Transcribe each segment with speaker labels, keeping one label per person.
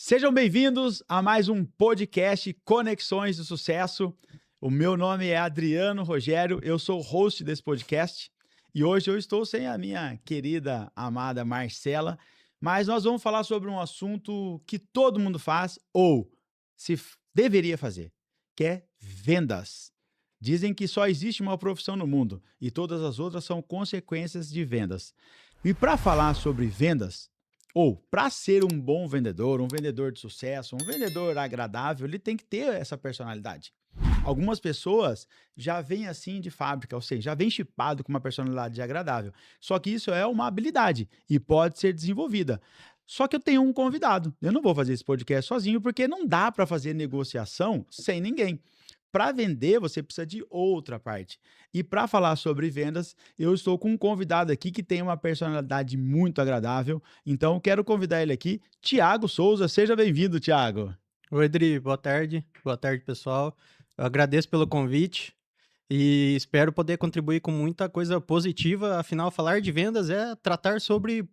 Speaker 1: Sejam bem-vindos a mais um podcast Conexões do Sucesso. O meu nome é Adriano Rogério, eu sou o host desse podcast e hoje eu estou sem a minha querida, amada Marcela, mas nós vamos falar sobre um assunto que todo mundo faz ou deveria fazer, que é vendas. Dizem que só existe uma profissão no mundo e todas as outras são consequências de vendas. E para falar sobre vendas, ou para ser um bom vendedor, um vendedor de sucesso, um vendedor agradável, ele tem que ter essa personalidade. Algumas pessoas já vêm assim de fábrica, ou seja, já vem chipado com uma personalidade agradável. Só que isso é uma habilidade e pode ser desenvolvida. Só que eu tenho um convidado. Eu não vou fazer esse podcast sozinho porque não dá para fazer negociação sem ninguém. Para vender, você precisa de outra parte. E para falar sobre vendas, eu estou com um convidado aqui que tem uma personalidade muito agradável. Então, quero convidar ele aqui, Tiago Souza. Seja bem-vindo, Tiago.
Speaker 2: Oi, Adri, boa tarde. Boa tarde, pessoal. Eu agradeço pelo convite e espero poder contribuir com muita coisa positiva. Afinal, falar de vendas é tratar sobre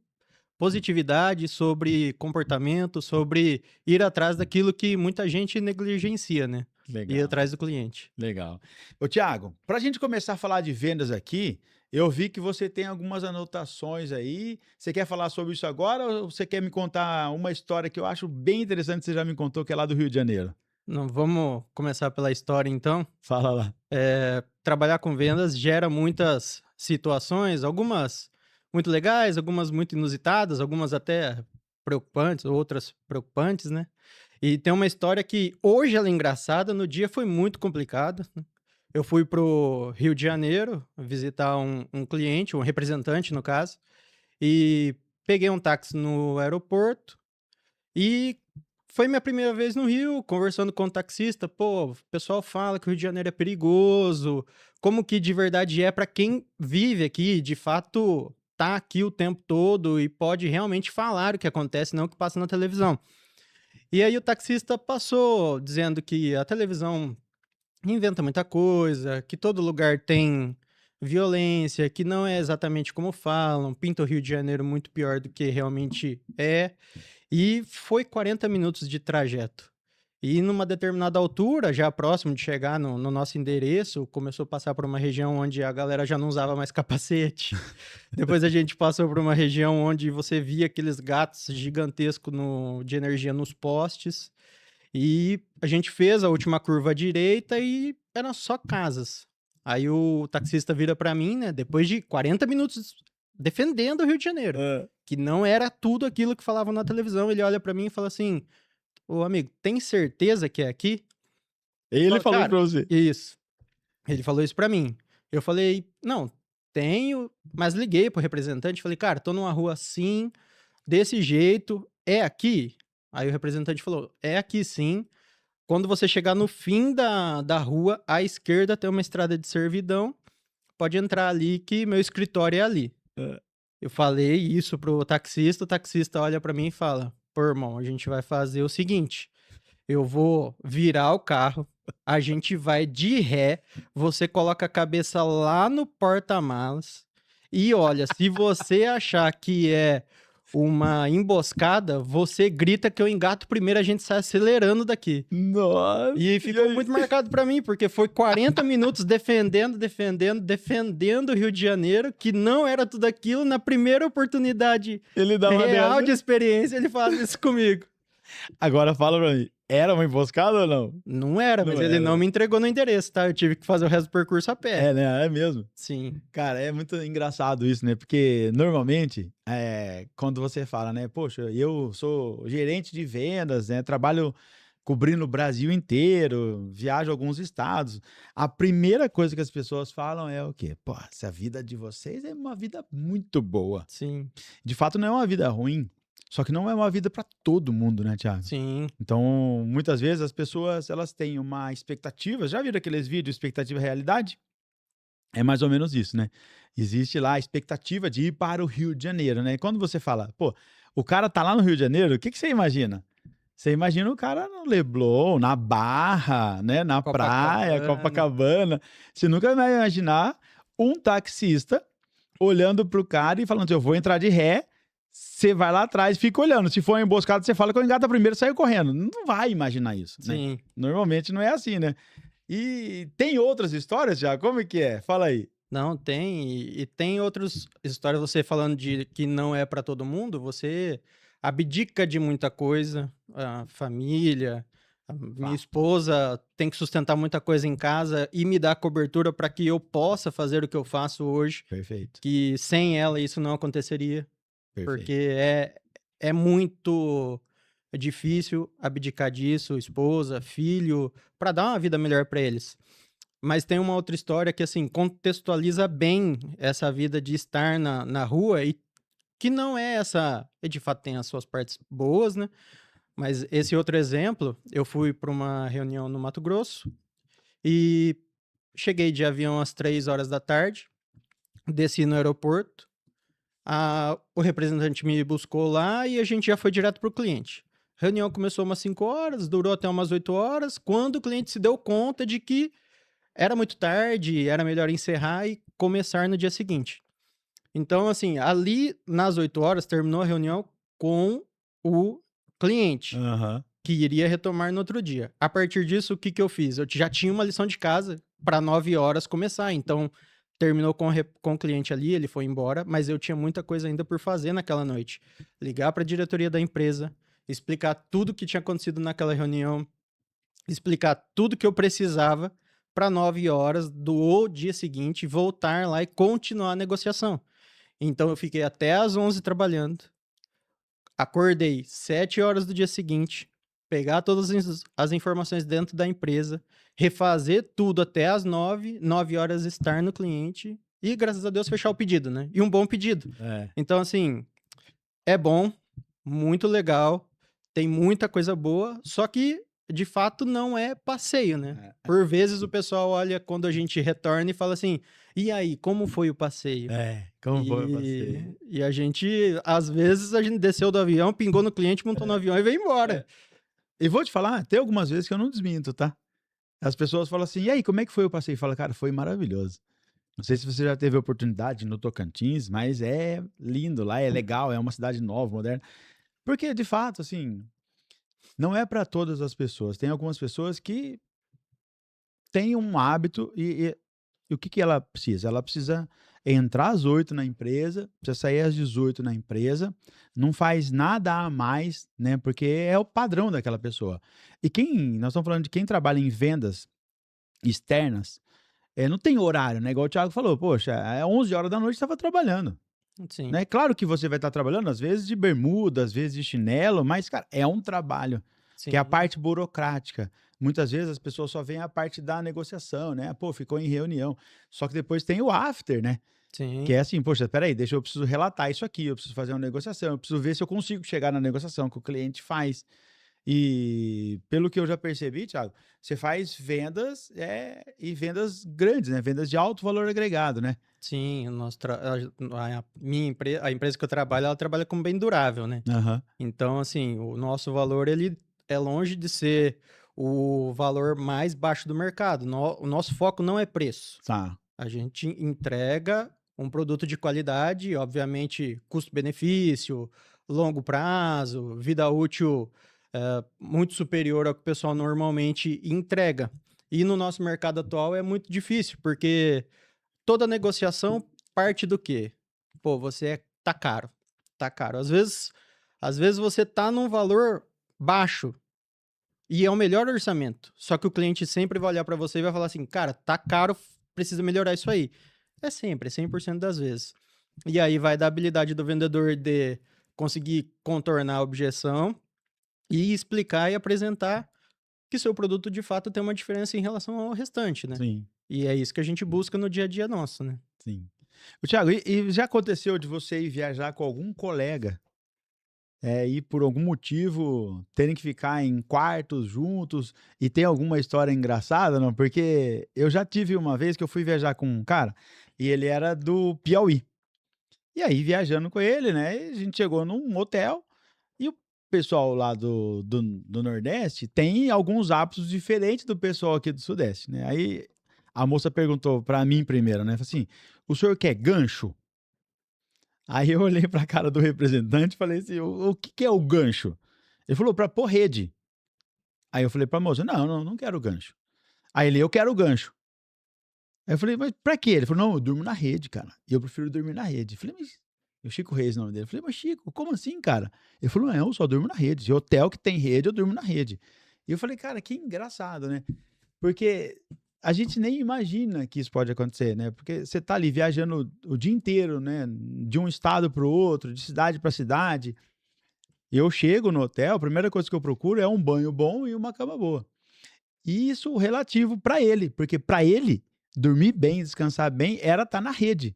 Speaker 2: positividade, sobre comportamento, sobre ir atrás daquilo que muita gente negligencia, né? Ir
Speaker 1: Legal,
Speaker 2: atrás do cliente.
Speaker 1: legal. Ô, Tiago, para a gente começar a falar de vendas aqui, eu vi que você tem algumas anotações aí. Você quer falar sobre isso agora ou você quer me contar uma história que eu acho bem interessante que você já me contou, que é lá do Rio de Janeiro?
Speaker 2: Não, vamos começar pela história, então.
Speaker 1: Fala lá.
Speaker 2: Trabalhar com vendas gera muitas situações, algumas muito legais, algumas muito inusitadas, algumas até preocupantes, outras preocupantes, né? E tem uma história que hoje ela é engraçada, no dia foi muito complicada, né? Eu fui pro Rio de Janeiro visitar um cliente, um representante no caso, e peguei um táxi no aeroporto e foi minha primeira vez no Rio, conversando com o taxista. Pô, o pessoal fala que o Rio de Janeiro é perigoso, como que de verdade é para quem vive aqui, de fato tá aqui o tempo todo e pode realmente falar o que acontece, não o que passa na televisão. E aí o taxista passou dizendo que a televisão inventa muita coisa, que todo lugar tem violência, que não é exatamente como falam, pinta o Rio de Janeiro muito pior do que realmente é. E foi 40 minutos de trajeto. E numa determinada altura, já próximo de chegar no nosso endereço, começou a passar por uma região onde a galera já não usava mais capacete. Depois a gente passou por uma região onde você via aqueles gatos gigantescos de energia nos postes. E a gente fez a última curva à direita e eram só casas. Aí o taxista vira para mim, né, depois de 40 minutos defendendo o Rio de Janeiro, que não era tudo aquilo que falavam na televisão. Ele olha para mim e fala assim: "Ô amigo, tem certeza que é aqui?" Eu
Speaker 1: Ele
Speaker 2: falo:
Speaker 1: falou isso
Speaker 2: "Cara,
Speaker 1: para você.
Speaker 2: isso." Ele falou isso pra mim. Eu falei: "Não, tenho", mas liguei pro representante e falei: "Cara, tô numa rua assim, desse jeito, é aqui?" Aí o representante falou: "É aqui sim. Quando você chegar no fim da rua, à esquerda tem uma estrada de servidão, pode entrar ali que meu escritório é ali."
Speaker 1: Hã.
Speaker 2: Eu falei isso pro taxista, o taxista olha pra mim e fala: "Pô, irmão, a gente vai fazer o seguinte, eu vou virar o carro, a gente vai de ré, você coloca a cabeça lá no porta-malas e olha, se você achar que é uma emboscada, você grita que eu engato primeiro, a gente sai acelerando daqui."
Speaker 1: Nossa,
Speaker 2: E
Speaker 1: e
Speaker 2: ficou
Speaker 1: aí?
Speaker 2: muito marcado pra mim, porque foi 40 minutos defendendo o Rio de Janeiro, que não era tudo aquilo. Na primeira oportunidade
Speaker 1: Ele dá uma
Speaker 2: real
Speaker 1: dessa.
Speaker 2: de experiência, ele faz isso comigo.
Speaker 1: Agora fala pra mim, era uma emboscada ou não?
Speaker 2: Não era, mas
Speaker 1: Não
Speaker 2: ele
Speaker 1: era,
Speaker 2: não
Speaker 1: né?
Speaker 2: me entregou no endereço, tá? Eu tive que fazer o resto do percurso a pé.
Speaker 1: É, né? É mesmo.
Speaker 2: Sim.
Speaker 1: Cara, é muito engraçado isso, né? Porque normalmente, quando você fala, né? Poxa, eu sou gerente de vendas, né? Trabalho cobrindo o Brasil inteiro, viajo a alguns estados. A primeira coisa que as pessoas falam é o quê? Pô, essa vida de vocês é uma vida muito boa.
Speaker 2: Sim,
Speaker 1: De fato, não é uma vida ruim, só que não é uma vida para todo mundo, né, Thiago?
Speaker 2: sim,
Speaker 1: Então, muitas vezes as pessoas elas têm uma expectativa. Já viram aqueles vídeos expectativa e realidade? É mais ou menos isso, né? Existe lá a expectativa de ir para o Rio de Janeiro, né? E quando você fala, pô, o cara tá lá no Rio de Janeiro, o que que você imagina? Você imagina o cara no Leblon, na Barra, né? Na praia,
Speaker 2: Copacabana.
Speaker 1: Copacabana. Você nunca vai imaginar um taxista olhando pro cara e falando assim, eu vou entrar de ré, você vai lá atrás e fica olhando. Se for uma emboscada, você fala que eu engata primeiro e saio correndo. Não vai imaginar isso, né?
Speaker 2: Sim.
Speaker 1: Normalmente não é assim, né? E tem outras histórias já? Como é que é? Fala aí.
Speaker 2: Não, tem. E tem outras histórias, você falando de que não é para todo mundo, você abdica de muita coisa, a família, a minha
Speaker 1: Fato.
Speaker 2: esposa tem que sustentar muita coisa em casa e me dar cobertura para que eu possa fazer o que eu faço hoje,
Speaker 1: Perfeito.
Speaker 2: que sem ela isso não aconteceria,
Speaker 1: Perfeito.
Speaker 2: porque é muito difícil abdicar disso, esposa, filho, para dar uma vida melhor para eles. Mas tem uma outra história que, assim, contextualiza bem essa vida de estar na rua e que não é essa. E de fato tem as suas partes boas, né? Mas esse outro exemplo, eu fui para uma reunião no Mato Grosso e cheguei de avião às 3 horas da tarde, desci no aeroporto, o representante me buscou lá e a gente já foi direto para o cliente. A reunião começou umas 5 horas, durou até umas 8 horas, quando o cliente se deu conta de que era muito tarde, era melhor encerrar e começar no dia seguinte. Então, assim, ali nas 8 horas terminou a reunião com o cliente,
Speaker 1: Aham.
Speaker 2: que iria retomar no outro dia. A partir disso, o que que eu fiz? Eu já tinha uma lição de casa para 9 horas começar. Então, terminou com o cliente ali, ele foi embora, mas eu tinha muita coisa ainda por fazer naquela noite. Ligar para a diretoria da empresa, explicar tudo que tinha acontecido naquela reunião, explicar tudo que eu precisava para 9 horas do dia seguinte voltar lá e continuar a negociação. Então eu fiquei até às 11 trabalhando, acordei 7 horas do dia seguinte, pegar todas as informações dentro da empresa, refazer tudo até às 9 horas estar no cliente e, graças a Deus, fechar o pedido, né? E um bom pedido.
Speaker 1: É.
Speaker 2: Então, assim, é bom, muito legal, tem muita coisa boa, só que de fato não é passeio, né? Por vezes o pessoal olha quando a gente retorna e fala assim: e aí, como foi o passeio?
Speaker 1: Como foi o passeio?
Speaker 2: E a gente, às vezes, a gente desceu do avião, pingou no cliente, montou no avião e veio embora.
Speaker 1: E vou te falar, tem algumas vezes que eu não desminto, tá? As pessoas falam assim, e aí, como é que foi o passeio? Fala, cara, foi maravilhoso. Não sei se você já teve a oportunidade no Tocantins, mas é lindo lá, é legal, é uma cidade nova, moderna. Porque, de fato, assim, não é para todas as pessoas. Tem algumas pessoas que têm um hábito e o que que ela precisa? Ela precisa entrar às 8 na empresa, precisa sair às 18 na empresa, não faz nada a mais, né? Porque é o padrão daquela pessoa. E nós estamos falando de quem trabalha em vendas externas, não tem horário, né? Igual o Thiago falou, poxa, é 11 horas da noite estava trabalhando,
Speaker 2: Sim,
Speaker 1: né? Claro que você vai estar trabalhando, às vezes de bermuda, às vezes de chinelo, mas, cara, é um trabalho, que é a
Speaker 2: sim,
Speaker 1: parte burocrática. Muitas vezes as pessoas só veem a parte da negociação, né? Pô, ficou em reunião. Só que depois tem o after, né? Que
Speaker 2: sim,
Speaker 1: é assim, poxa, espera aí, eu preciso relatar isso aqui, eu preciso fazer uma negociação, eu preciso ver se eu consigo chegar na negociação que o cliente faz. E pelo que eu já percebi, Thiago, você faz vendas e vendas grandes, né? Vendas de alto valor agregado, né?
Speaker 2: sim. A minha empresa, a empresa que eu trabalho, ela trabalha com bem durável, né?
Speaker 1: Aham.
Speaker 2: Então, assim, o nosso valor, ele é longe de ser o valor mais baixo do mercado. O nosso foco não é preço.
Speaker 1: Tá.
Speaker 2: A gente entrega um produto de qualidade, obviamente, custo-benefício, longo prazo, vida útil muito superior ao que o pessoal normalmente entrega. E no nosso mercado atual é muito difícil, porque toda negociação parte do quê? Pô, tá caro. Tá caro. Às vezes você tá num valor baixo e é o melhor orçamento. Só que o cliente sempre vai olhar para você e vai falar assim: "Cara, tá caro, precisa melhorar isso aí". É sempre, é 100% das vezes. E aí vai da habilidade do vendedor de conseguir contornar a objeção e explicar e apresentar que seu produto de fato tem uma diferença em relação ao restante, né?
Speaker 1: Sim,
Speaker 2: E é isso que a gente busca no dia a dia nosso, né?
Speaker 1: sim. O Thiago, e já aconteceu de você ir viajar com algum colega, e por algum motivo terem que ficar em quartos juntos e tem alguma história engraçada, não? Porque eu já tive uma vez que eu fui viajar com um cara e ele era do Piauí. E aí, viajando com ele, né, a gente chegou num hotel e o pessoal lá do Nordeste tem alguns hábitos diferentes do pessoal aqui do Sudeste, né. Aí a moça perguntou pra mim primeiro, né, falou assim: "O senhor quer gancho?" Aí eu olhei pra cara do representante e falei assim: o que que é o gancho? Ele falou: pra pôr rede. Aí eu falei pra moça: não, não, não quero o gancho. Aí ele: eu quero o gancho. Aí eu falei: mas pra quê? Ele falou: não, eu durmo na rede, cara. E eu prefiro dormir na rede. Eu falei: mas. O Chico Reis, o nome dele. Eu falei: mas Chico, como assim, cara? Ele falou: não, eu só durmo na rede. Se hotel que tem rede, eu durmo na rede. E eu falei: cara, que engraçado, né? Porque a gente nem imagina que isso pode acontecer, né? Porque você tá ali viajando o dia inteiro, né? De um estado para o outro, de cidade para cidade. Eu chego no hotel, a primeira coisa que eu procuro é um banho bom e uma cama boa. E isso relativo para ele, porque para ele dormir bem, descansar bem, era estar na rede.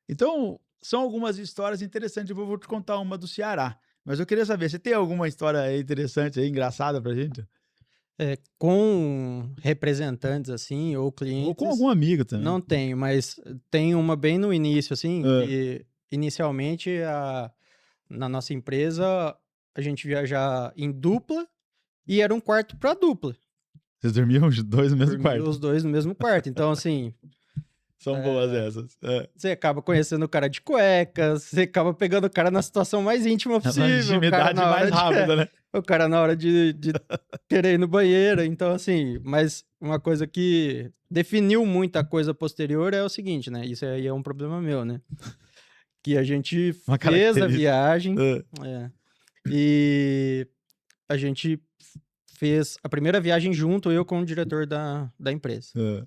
Speaker 1: Então, são algumas histórias interessantes. Eu vou te contar uma do Ceará. Mas eu queria saber, você tem alguma história interessante aí, engraçada pra gente?
Speaker 2: Com representantes, assim, ou
Speaker 1: Ou com algum
Speaker 2: clientes,
Speaker 1: amigo também.
Speaker 2: não tenho, mas tem uma bem no início, assim,
Speaker 1: Hã.
Speaker 2: que inicialmente na nossa empresa a gente viaja em dupla e era um quarto para dupla.
Speaker 1: Vocês dormiam os 2 no mesmo
Speaker 2: Dormia
Speaker 1: quarto?
Speaker 2: os 2 no mesmo quarto. Então, assim,
Speaker 1: São boas essas. É.
Speaker 2: você acaba conhecendo o cara de cuecas, você acaba pegando o cara na situação mais íntima
Speaker 1: É uma
Speaker 2: possível, o cara
Speaker 1: intimidade
Speaker 2: na
Speaker 1: mais
Speaker 2: hora de
Speaker 1: rápida, né?
Speaker 2: o cara na hora de querer ir no banheiro. Então, assim, mas uma coisa que definiu muita coisa posterior é o seguinte, né, isso aí é um problema meu, né, que a gente
Speaker 1: Uma
Speaker 2: fez a
Speaker 1: característica.
Speaker 2: viagem,
Speaker 1: Hã.
Speaker 2: é, e a gente fez a primeira viagem junto, eu com o diretor da empresa.
Speaker 1: Hã.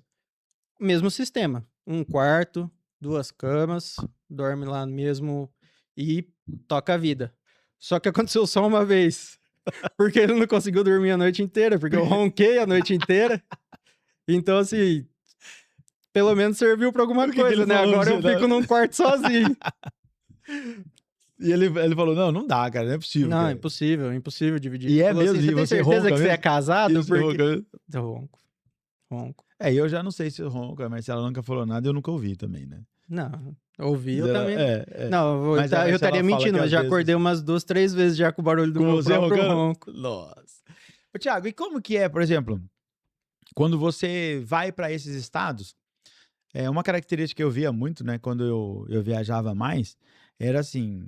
Speaker 2: Mesmo sistema, um quarto, 2 camas, dorme lá mesmo e toca a vida. Só que aconteceu só uma vez, porque ele não conseguiu dormir a noite inteira, porque eu ronquei a noite inteira. Então, assim, pelo menos serviu pra alguma
Speaker 1: O que que ele
Speaker 2: coisa, né,
Speaker 1: falou pra
Speaker 2: agora
Speaker 1: você?
Speaker 2: eu fico num quarto sozinho.
Speaker 1: E ele falou: "Não, não dá, cara, não é possível,
Speaker 2: Não,
Speaker 1: cara".
Speaker 2: impossível, impossível dividir.
Speaker 1: E
Speaker 2: Ele
Speaker 1: é
Speaker 2: falou assim:
Speaker 1: mesmo? E
Speaker 2: "Você tem
Speaker 1: você
Speaker 2: certeza
Speaker 1: ronca
Speaker 2: que você é
Speaker 1: mesmo? E
Speaker 2: casado?"
Speaker 1: você
Speaker 2: Porque
Speaker 1: ronca mesmo?
Speaker 2: eu ronco, ronco.
Speaker 1: É, eu já não sei se eu ronco, a Marcela nunca falou nada e eu nunca ouvi também, né.
Speaker 2: Não, ouvi
Speaker 1: Mas
Speaker 2: eu
Speaker 1: ela
Speaker 2: também
Speaker 1: é.
Speaker 2: não,
Speaker 1: Mas a
Speaker 2: eu
Speaker 1: Marcela
Speaker 2: estaria
Speaker 1: fala que
Speaker 2: mentindo, mas
Speaker 1: às
Speaker 2: já
Speaker 1: vezes
Speaker 2: acordei umas 2, 3 vezes já com o barulho do
Speaker 1: com
Speaker 2: meu
Speaker 1: você
Speaker 2: próprio
Speaker 1: roncando?
Speaker 2: ronco.
Speaker 1: Nossa. Ô Thiago, e como que é, por exemplo, quando você vai para esses estados, uma característica que eu via muito, né, quando eu viajava mais, era assim,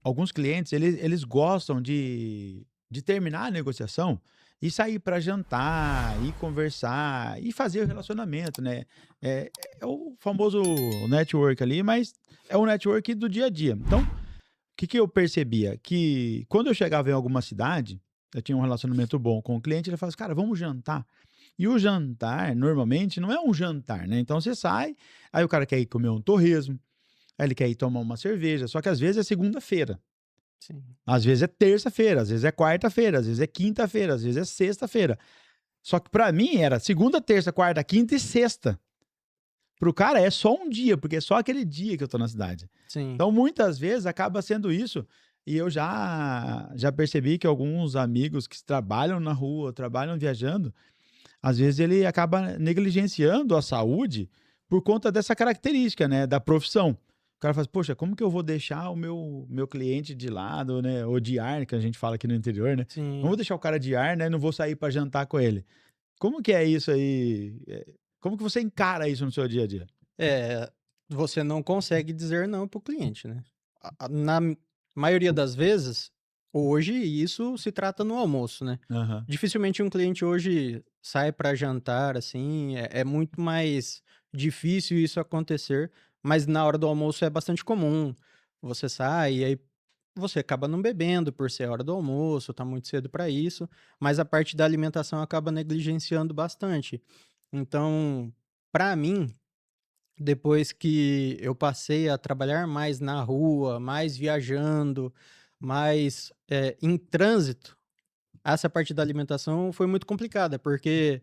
Speaker 1: alguns clientes eles gostam de terminar a negociação e sair para jantar, e conversar, e fazer o relacionamento, né. É é o famoso network ali, mas é o network do dia a dia. Então, o que que eu percebia? Que quando eu chegava em alguma cidade, eu tinha um relacionamento bom com o cliente, ele falava assim: "Cara, vamos jantar?". E o jantar, normalmente, não é um jantar, né, então você sai, aí o cara quer ir comer um torresmo, aí ele quer ir tomar uma cerveja, só que às vezes é segunda-feira,
Speaker 2: Sim,
Speaker 1: às vezes é terça-feira, às vezes é quarta-feira, às vezes é quinta-feira, às vezes é sexta-feira. Só que pra mim era segunda, terça, quarta, quinta e sexta. Para o cara é só um dia, porque é só aquele dia que eu tô na cidade.
Speaker 2: sim.
Speaker 1: Então muitas vezes acaba sendo isso, e eu já percebi que alguns amigos que trabalham na rua, trabalham viajando, às vezes ele acaba negligenciando a saúde por conta dessa característica, né, da profissão. O cara fala assim: "Poxa, como que eu vou deixar o meu cliente de lado, né", ou de ar, que a gente fala aqui no interior, né. Não vou
Speaker 2: Sim.
Speaker 1: deixar o cara de ar, né, não vou sair para jantar com ele. Como que é isso aí? Como que você encara isso no seu dia a dia?
Speaker 2: É, você não consegue dizer não para o cliente, né. Na maioria das vezes, hoje isso se trata no almoço, né.
Speaker 1: Aham.
Speaker 2: Dificilmente um cliente hoje sai para jantar, assim, é muito mais difícil isso acontecer, mas na hora do almoço é bastante comum. Você sai e aí você acaba não bebendo por ser a hora do almoço, tá muito cedo para isso, mas a parte da alimentação acaba negligenciando bastante. Então, para mim, depois que eu passei a trabalhar mais na rua, mais viajando, mais, em trânsito, essa parte da alimentação foi muito complicada, porque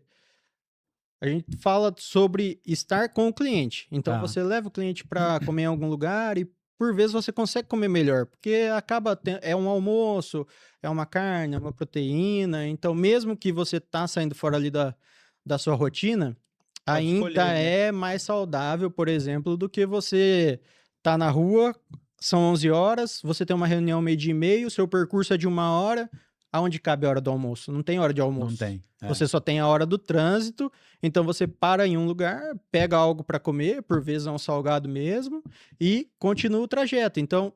Speaker 2: a gente fala sobre estar com o cliente. Então
Speaker 1: Tá.
Speaker 2: você leva o cliente para comer em algum lugar e, por vezes, você consegue comer melhor, porque acaba é um almoço, é uma carne, é uma proteína. Então, mesmo que você tá saindo fora ali da sua rotina,
Speaker 1: Pode
Speaker 2: ainda
Speaker 1: escolher, né.
Speaker 2: é mais saudável, por exemplo, do que você tá na rua, são 11 horas, você tem uma reunião meio-dia e meio, seu percurso é de 1 hora, aonde cabe a hora do almoço? Não tem hora de almoço.
Speaker 1: Não tem.
Speaker 2: Você só tem a hora do trânsito, então você para em um lugar, pega algo para comer, por vezes é um salgado mesmo, e continua o trajeto. Então,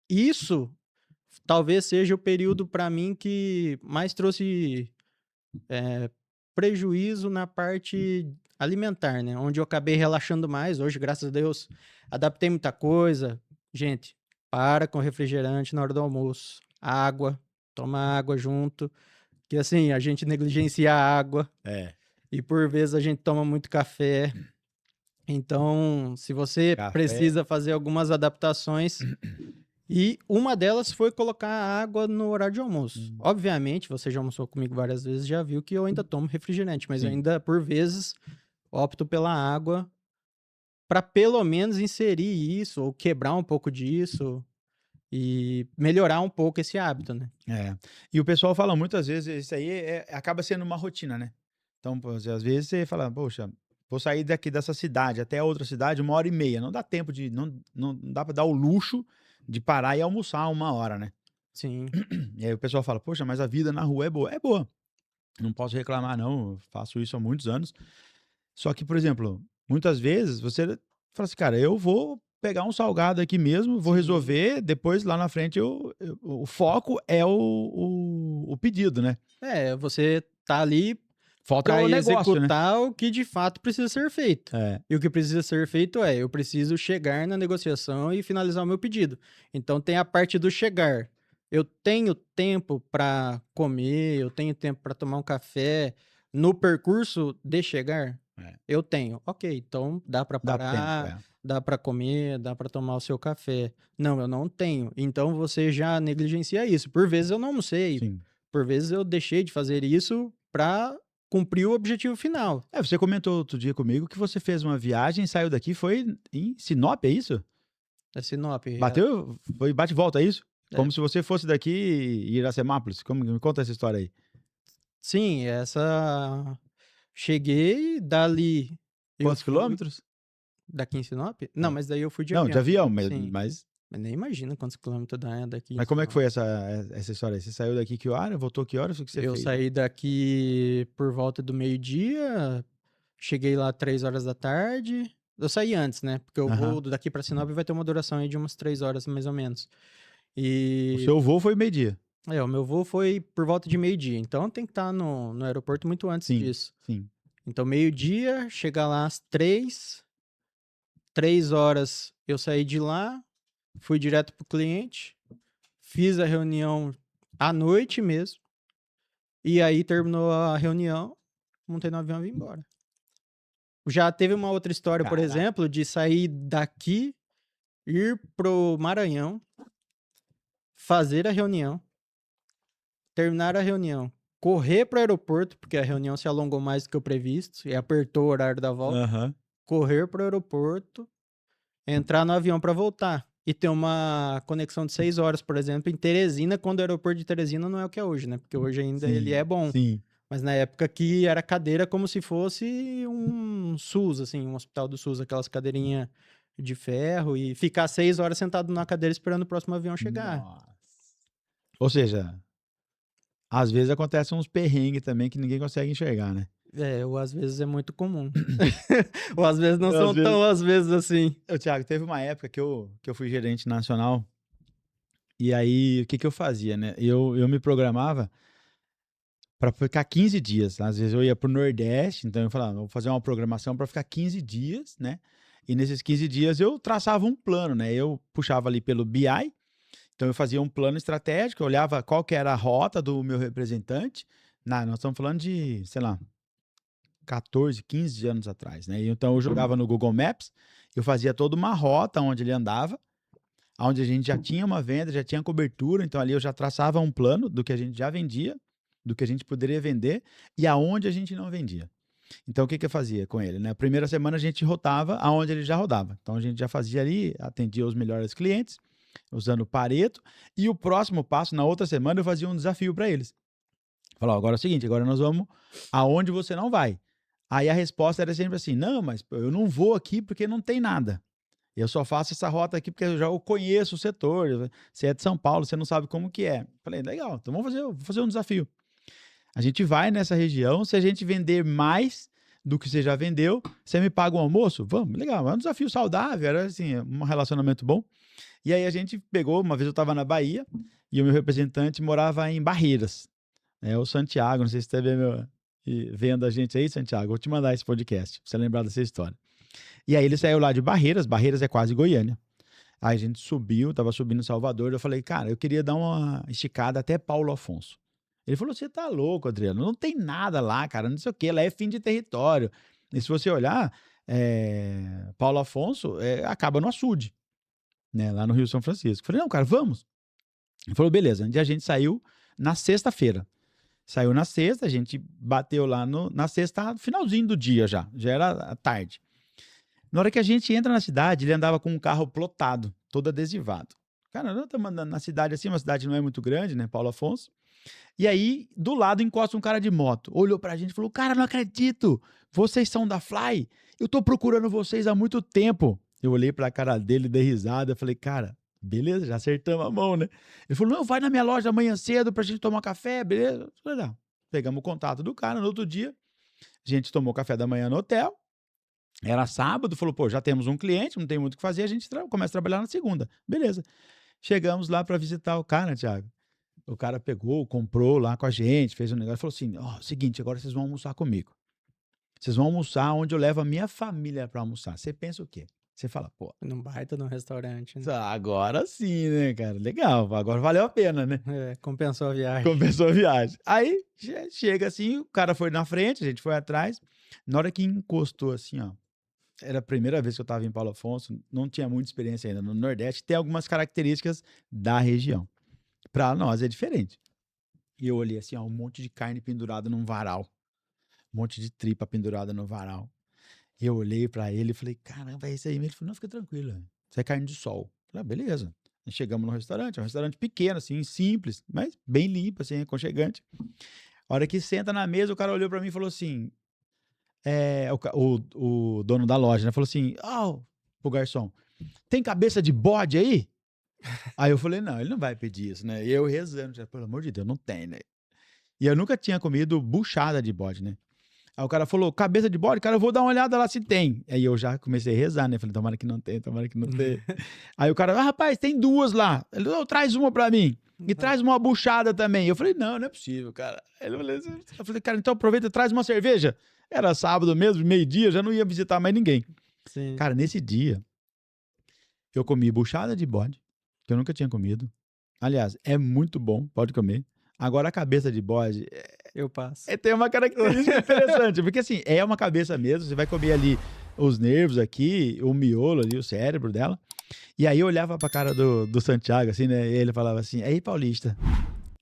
Speaker 2: isso talvez seja o período para mim que mais trouxe prejuízo na parte alimentar, né? Onde eu acabei relaxando mais. Hoje, graças a Deus, adaptei muita coisa. Gente, para com refrigerante na hora do almoço. Água, toma água junto. Que assim, a gente negligencia a água.
Speaker 1: É.
Speaker 2: E por vezes a gente toma muito café. Então, se você
Speaker 1: Café.
Speaker 2: precisa fazer algumas adaptações, e uma delas foi colocar a água no horário de almoço. Obviamente, você já almoçou comigo várias vezes, já viu que eu ainda tomo refrigerante, mas eu
Speaker 1: Sim.
Speaker 2: ainda, por vezes, opto pela água para pelo menos inserir isso, ou quebrar um pouco disso, e melhorar um pouco esse hábito, né?
Speaker 1: É. E o pessoal fala muitas vezes, isso aí acaba sendo uma rotina, né? Então, pô, às vezes você fala, poxa, vou sair daqui dessa cidade até a outra cidade 1h30. Não dá tempo de. Não dá pra dar o luxo de parar e almoçar 1 hora, né?
Speaker 2: Sim.
Speaker 1: E aí o pessoal fala, poxa, mas a vida na rua é boa. É boa. Não posso reclamar, não. Eu faço isso há muitos anos. Só que, por exemplo, muitas vezes você fala assim, cara, eu vou pegar um salgado aqui mesmo, vou
Speaker 2: Sim.
Speaker 1: resolver, depois lá na frente o foco é o pedido, né?
Speaker 2: Você tá ali
Speaker 1: Falta
Speaker 2: para
Speaker 1: o negócio, né?
Speaker 2: executar o que de fato precisa ser feito.
Speaker 1: É,
Speaker 2: E o que precisa ser feito eu preciso chegar na negociação e finalizar o meu pedido. Então tem a parte do chegar. Eu tenho tempo para comer, eu tenho tempo para tomar um café no percurso de chegar?
Speaker 1: É.
Speaker 2: Eu tenho. Ok, então dá para
Speaker 1: dá
Speaker 2: parar,
Speaker 1: tempo,
Speaker 2: dá para comer, dá para tomar o seu café. Não, eu não tenho. Então você já negligencia isso. Por vezes eu não almocei,
Speaker 1: sim.
Speaker 2: por vezes eu deixei de fazer isso para cumprir o objetivo final.
Speaker 1: Você comentou outro dia comigo que você fez uma viagem, saiu daqui, foi em Sinop, é isso?
Speaker 2: É Sinop.
Speaker 1: Bateu, foi bate e volta, é isso?
Speaker 2: É.
Speaker 1: Como se você fosse daqui e Iracemápolis. Me conta essa história aí.
Speaker 2: Sim, cheguei dali.
Speaker 1: Quantos quilômetros?
Speaker 2: Daqui em Sinop? Não,
Speaker 1: É.
Speaker 2: mas daí eu fui de
Speaker 1: Não,
Speaker 2: avião.
Speaker 1: de avião,
Speaker 2: Sim.
Speaker 1: mas
Speaker 2: Mas nem imagina quantos quilômetros dá daqui em
Speaker 1: Mas como é que
Speaker 2: Sinop.
Speaker 1: foi essa história aí? Você saiu daqui que hora? Voltou que horas? O que você
Speaker 2: Eu
Speaker 1: fez?
Speaker 2: saí daqui por volta do meio-dia, cheguei lá 3 horas da tarde. Eu saí antes, né? Porque o voo daqui pra Sinop vai ter uma duração aí de umas 3 horas, mais ou menos.
Speaker 1: O seu voo foi meio-dia.
Speaker 2: O meu voo foi por volta de meio-dia. Então tem que estar no aeroporto muito antes
Speaker 1: Sim,
Speaker 2: disso.
Speaker 1: sim.
Speaker 2: Então, meio-dia, chegar lá às 3 horas eu saí de lá, fui direto pro cliente, fiz a reunião à noite mesmo, e aí terminou a reunião, montei no avião e vim embora. Já teve uma outra história, por
Speaker 1: Caraca.
Speaker 2: exemplo, de sair daqui, ir pro Maranhão, fazer a reunião, terminar a reunião, correr pro aeroporto, porque a reunião se alongou mais do que o previsto, e apertou o horário da volta, correr pro aeroporto, entrar no avião para voltar. E ter uma conexão de 6 horas, por exemplo, em Teresina, quando o aeroporto de Teresina não é o que é hoje, né? Porque hoje ainda ele é bom.
Speaker 1: Sim.
Speaker 2: Mas na época que era cadeira como se fosse um SUS, assim, um hospital do SUS, aquelas cadeirinhas de ferro, e ficar 6 horas sentado na cadeira esperando o próximo avião chegar.
Speaker 1: Nossa. Ou seja, às vezes acontecem uns perrengues também que ninguém consegue enxergar, né?
Speaker 2: Ou às vezes é muito comum. Ou às vezes não são tão às vezes assim.
Speaker 1: Thiago, teve uma época que eu fui gerente nacional, e aí o que eu fazia, né? Eu me programava para ficar 15 dias. Às vezes eu ia pro Nordeste, então eu falava, vou fazer uma programação para ficar 15 dias, né? E nesses 15 dias eu traçava um plano, né? Eu puxava ali pelo BI, então eu fazia um plano estratégico, eu olhava qual que era a rota do meu representante. Nós estamos falando de, sei lá, 14, 15 anos atrás, né? Então eu jogava no Google Maps, eu fazia toda uma rota onde ele andava, onde a gente já tinha uma venda, já tinha cobertura, então ali eu já traçava um plano do que a gente já vendia, do que a gente poderia vender e aonde a gente não vendia. Então o que eu fazia com ele, né? A primeira semana a gente rotava aonde ele já rodava. Então a gente já fazia ali, atendia os melhores clientes, usando o Pareto, e o próximo passo, na outra semana, eu fazia um desafio para eles. Falava, agora é o seguinte, agora nós vamos aonde você não vai. Aí a resposta era sempre assim, não, mas eu não vou aqui porque não tem nada. Eu só faço essa rota aqui porque eu já conheço o setor. Você é de São Paulo, você não sabe como que é. Falei, legal, então vou fazer um desafio. A gente vai nessa região, se a gente vender mais do que você já vendeu, você me paga um almoço? Vamos, legal, é um desafio saudável, era assim, um relacionamento bom. E aí a gente pegou, uma vez eu estava na Bahia, e o meu representante morava em Barreiras, o Santiago, não sei se você está vendo a gente aí, Santiago, vou te mandar esse podcast, pra você lembrar dessa história. E aí ele saiu lá de Barreiras, Barreiras é quase Goiânia. Aí a gente subiu, tava subindo em Salvador, eu falei, cara, eu queria dar uma esticada até Paulo Afonso. Ele falou, você tá louco, Adriano, não tem nada lá, cara, não sei o quê, lá é fim de território. E se você olhar, Paulo Afonso acaba no açude, né, lá no Rio São Francisco. Eu falei, não, cara, vamos. Ele falou, beleza, a gente saiu na sexta-feira. Saiu na sexta, a gente bateu lá na sexta, finalzinho do dia já era tarde. Na hora que a gente entra na cidade, ele andava com um carro plotado, todo adesivado. Cara, nós estamos andando na cidade assim, uma cidade não é muito grande, né, Paulo Afonso. E aí, do lado, encosta um cara de moto. Olhou pra gente e falou, cara, não acredito, vocês são da Fly? Eu tô procurando vocês há muito tempo. Eu olhei pra cara dele, dei risada, falei, cara, beleza, já acertamos a mão, né? Ele falou, não, vai na minha loja amanhã cedo pra gente tomar café, beleza? Eu falei, não. Pegamos o contato do cara, no outro dia, a gente tomou café da manhã no hotel. Era sábado, falou, pô, já temos um cliente, não tem muito o que fazer, a gente começa a trabalhar na segunda. Beleza. Chegamos lá para visitar o cara, Thiago. O cara pegou, comprou lá com a gente, fez um negócio, falou assim, seguinte, agora vocês vão almoçar comigo. Vocês vão almoçar onde eu levo a minha família para almoçar. Você pensa o quê? Você fala, pô...
Speaker 2: Num baita num restaurante, né?
Speaker 1: Agora sim, né, cara? Legal, agora valeu a pena, né?
Speaker 2: Compensou a viagem.
Speaker 1: Compensou a viagem. Aí, chega assim, o cara foi na frente, a gente foi atrás. Na hora que encostou assim, ó, era a primeira vez que eu estava em Paulo Afonso, não tinha muita experiência ainda. No Nordeste tem algumas características da região. Para nós é diferente. E eu olhei assim, ó, um monte de carne pendurada num varal. Um monte de tripa pendurada no varal. E eu olhei para ele e falei, caramba, é isso aí mesmo? Ele falou, não, fica tranquilo, isso é carne de sol. Eu falei, beleza. E chegamos no restaurante, é um restaurante pequeno, assim, simples, mas bem limpo, assim, aconchegante. A hora que senta na mesa, o cara olhou para mim e falou assim, o dono da loja, né? Falou assim, pro garçom, tem cabeça de bode aí? Aí eu falei, não, ele não vai pedir isso, né? E eu rezando, pelo amor de Deus, não tem, né? E eu nunca tinha comido buchada de bode, né? Aí o cara falou, cabeça de bode? Cara, eu vou dar uma olhada lá se tem. Aí eu já comecei a rezar, né? Falei, tomara que não tem, tomara que não tem. Aí o cara, rapaz, tem duas lá. Ele falou, traz uma pra mim. E traz uma buchada também. Eu falei, não é possível, cara. Eu falei, cara, então aproveita e traz uma cerveja. Era sábado mesmo, meio-dia, já não ia visitar mais ninguém.
Speaker 2: Sim.
Speaker 1: Cara, nesse dia, eu comi buchada de bode, que eu nunca tinha comido. Aliás, é muito bom, pode comer. Agora, a cabeça de bode...
Speaker 2: Eu passo.
Speaker 1: Tem uma característica interessante, porque assim, é uma cabeça mesmo, você vai comer ali os nervos aqui, o miolo ali, o cérebro dela. E aí eu olhava pra cara do Santiago, assim, né? E ele falava assim, aí, paulista,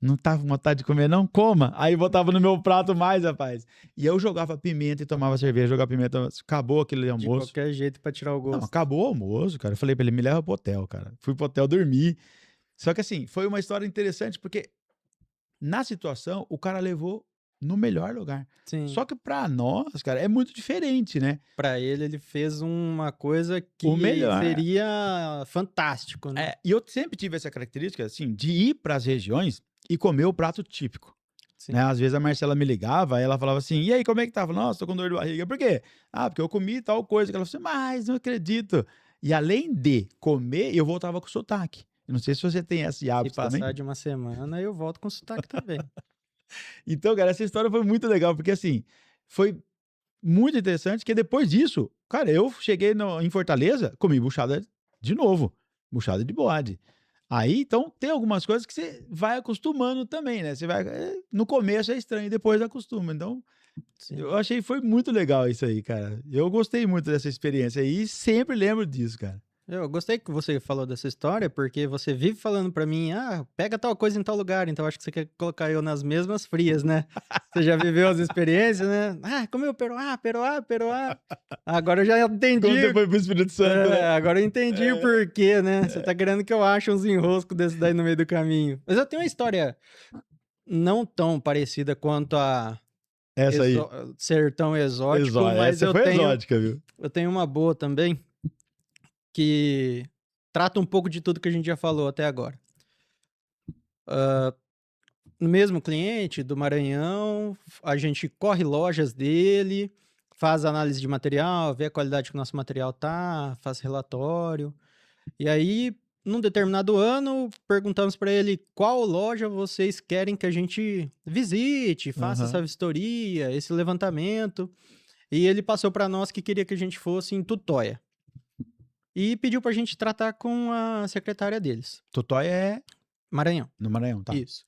Speaker 1: não tá com vontade de comer, não? Coma. Aí botava no meu prato mais, rapaz. E eu jogava pimenta e tomava cerveja, jogava pimenta. Acabou aquele almoço.
Speaker 2: De qualquer jeito pra tirar o gosto.
Speaker 1: Não, acabou o almoço, cara. Eu falei pra ele, me leva pro hotel, cara. Fui pro hotel dormir. Só que assim, foi uma história interessante, porque na situação, o cara levou no melhor lugar.
Speaker 2: Sim.
Speaker 1: Só que pra nós, cara, é muito diferente, né?
Speaker 2: Pra ele fez uma coisa que
Speaker 1: O melhor.
Speaker 2: seria fantástico, né?
Speaker 1: E eu sempre tive essa característica, assim, de ir pras regiões e comer o prato típico. Né? Às vezes a Marcela me ligava, aí ela falava assim, e aí, como é que tava? Nossa, tô com dor de barriga. Por quê? Porque eu comi tal coisa. Ela falou assim, mas não acredito. E além de comer, eu voltava com sotaque. Eu não sei se você tem esse hábito também.
Speaker 2: Se passar de uma semana, eu volto com sotaque também.
Speaker 1: Então, cara, essa história foi muito legal, porque assim, foi muito interessante, que depois disso, cara, eu cheguei em Fortaleza, comi buchada de novo, buchada de bode. Aí, então, tem algumas coisas que você vai acostumando também, né? Você vai, no começo é estranho, depois acostuma. Então,
Speaker 2: Sim.
Speaker 1: eu achei que foi muito legal isso aí, cara. Eu gostei muito dessa experiência aí e sempre lembro disso, cara.
Speaker 2: Eu gostei que você falou dessa história, porque você vive falando pra mim, pega tal coisa em tal lugar, então acho que você quer colocar eu nas mesmas frias, né? Você já viveu as experiências, né? Comeu peroá. Agora eu já entendi.
Speaker 1: Quando você foi pro Espírito Santo, né?
Speaker 2: Agora eu entendi o porquê, né? Você tá querendo que eu ache uns enroscos desses daí no meio do caminho. Mas eu tenho uma história não tão parecida quanto a
Speaker 1: essa aí.
Speaker 2: Ser tão exótico, mas
Speaker 1: essa foi exótica, viu?
Speaker 2: Eu tenho uma boa também. que trata um pouco de tudo que a gente já falou até agora. No mesmo cliente do Maranhão, a gente corre lojas dele, faz análise de material, vê a qualidade que o nosso material tá, faz relatório. E aí, num determinado ano, perguntamos para ele qual loja vocês querem que a gente visite, faça essa
Speaker 1: Aham.
Speaker 2: vistoria, esse levantamento. E ele passou para nós que queria que a gente fosse em Tutóia. E pediu pra gente tratar com a secretária deles,
Speaker 1: Tutóia é
Speaker 2: Maranhão.
Speaker 1: no Maranhão, tá.
Speaker 2: Isso.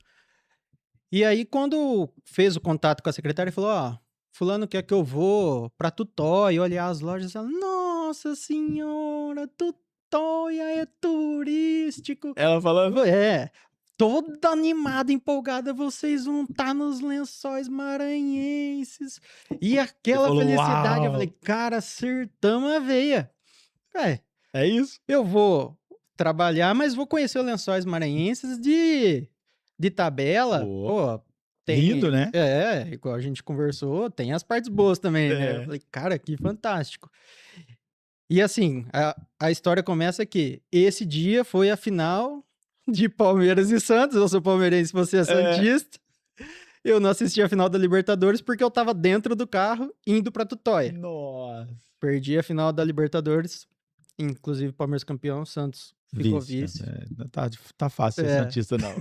Speaker 2: E aí, quando fez o contato com a secretária, falou: Ó, fulano quer que eu vou pra Tutóia olhar as lojas. Ela, nossa senhora, Tutóia é turístico.
Speaker 1: Ela falando?
Speaker 2: É, toda animada, empolgada, vocês vão estar nos Lençóis Maranhenses. E aquela
Speaker 1: falou,
Speaker 2: felicidade, eu
Speaker 1: "Uau!"
Speaker 2: falei, cara, acertamos a veia. É,
Speaker 1: É isso?
Speaker 2: eu vou trabalhar, mas vou conhecer os Lençóis Maranhenses de tabela.
Speaker 1: Pô,
Speaker 2: Pô, tem.
Speaker 1: rindo, né?
Speaker 2: Igual a gente conversou, tem as partes boas também, né? Eu
Speaker 1: É.
Speaker 2: falei, cara, que fantástico. E assim, a história começa que esse dia foi a final de Palmeiras e Santos. Eu sou palmeirense, você é santista. Eu não assisti a final da Libertadores porque eu tava dentro do carro indo pra Tutóia.
Speaker 1: Nossa.
Speaker 2: Perdi a final da Libertadores, inclusive Palmeiras campeão, Santos ficou vice.
Speaker 1: Não tá fácil ser
Speaker 2: É.
Speaker 1: santista, não.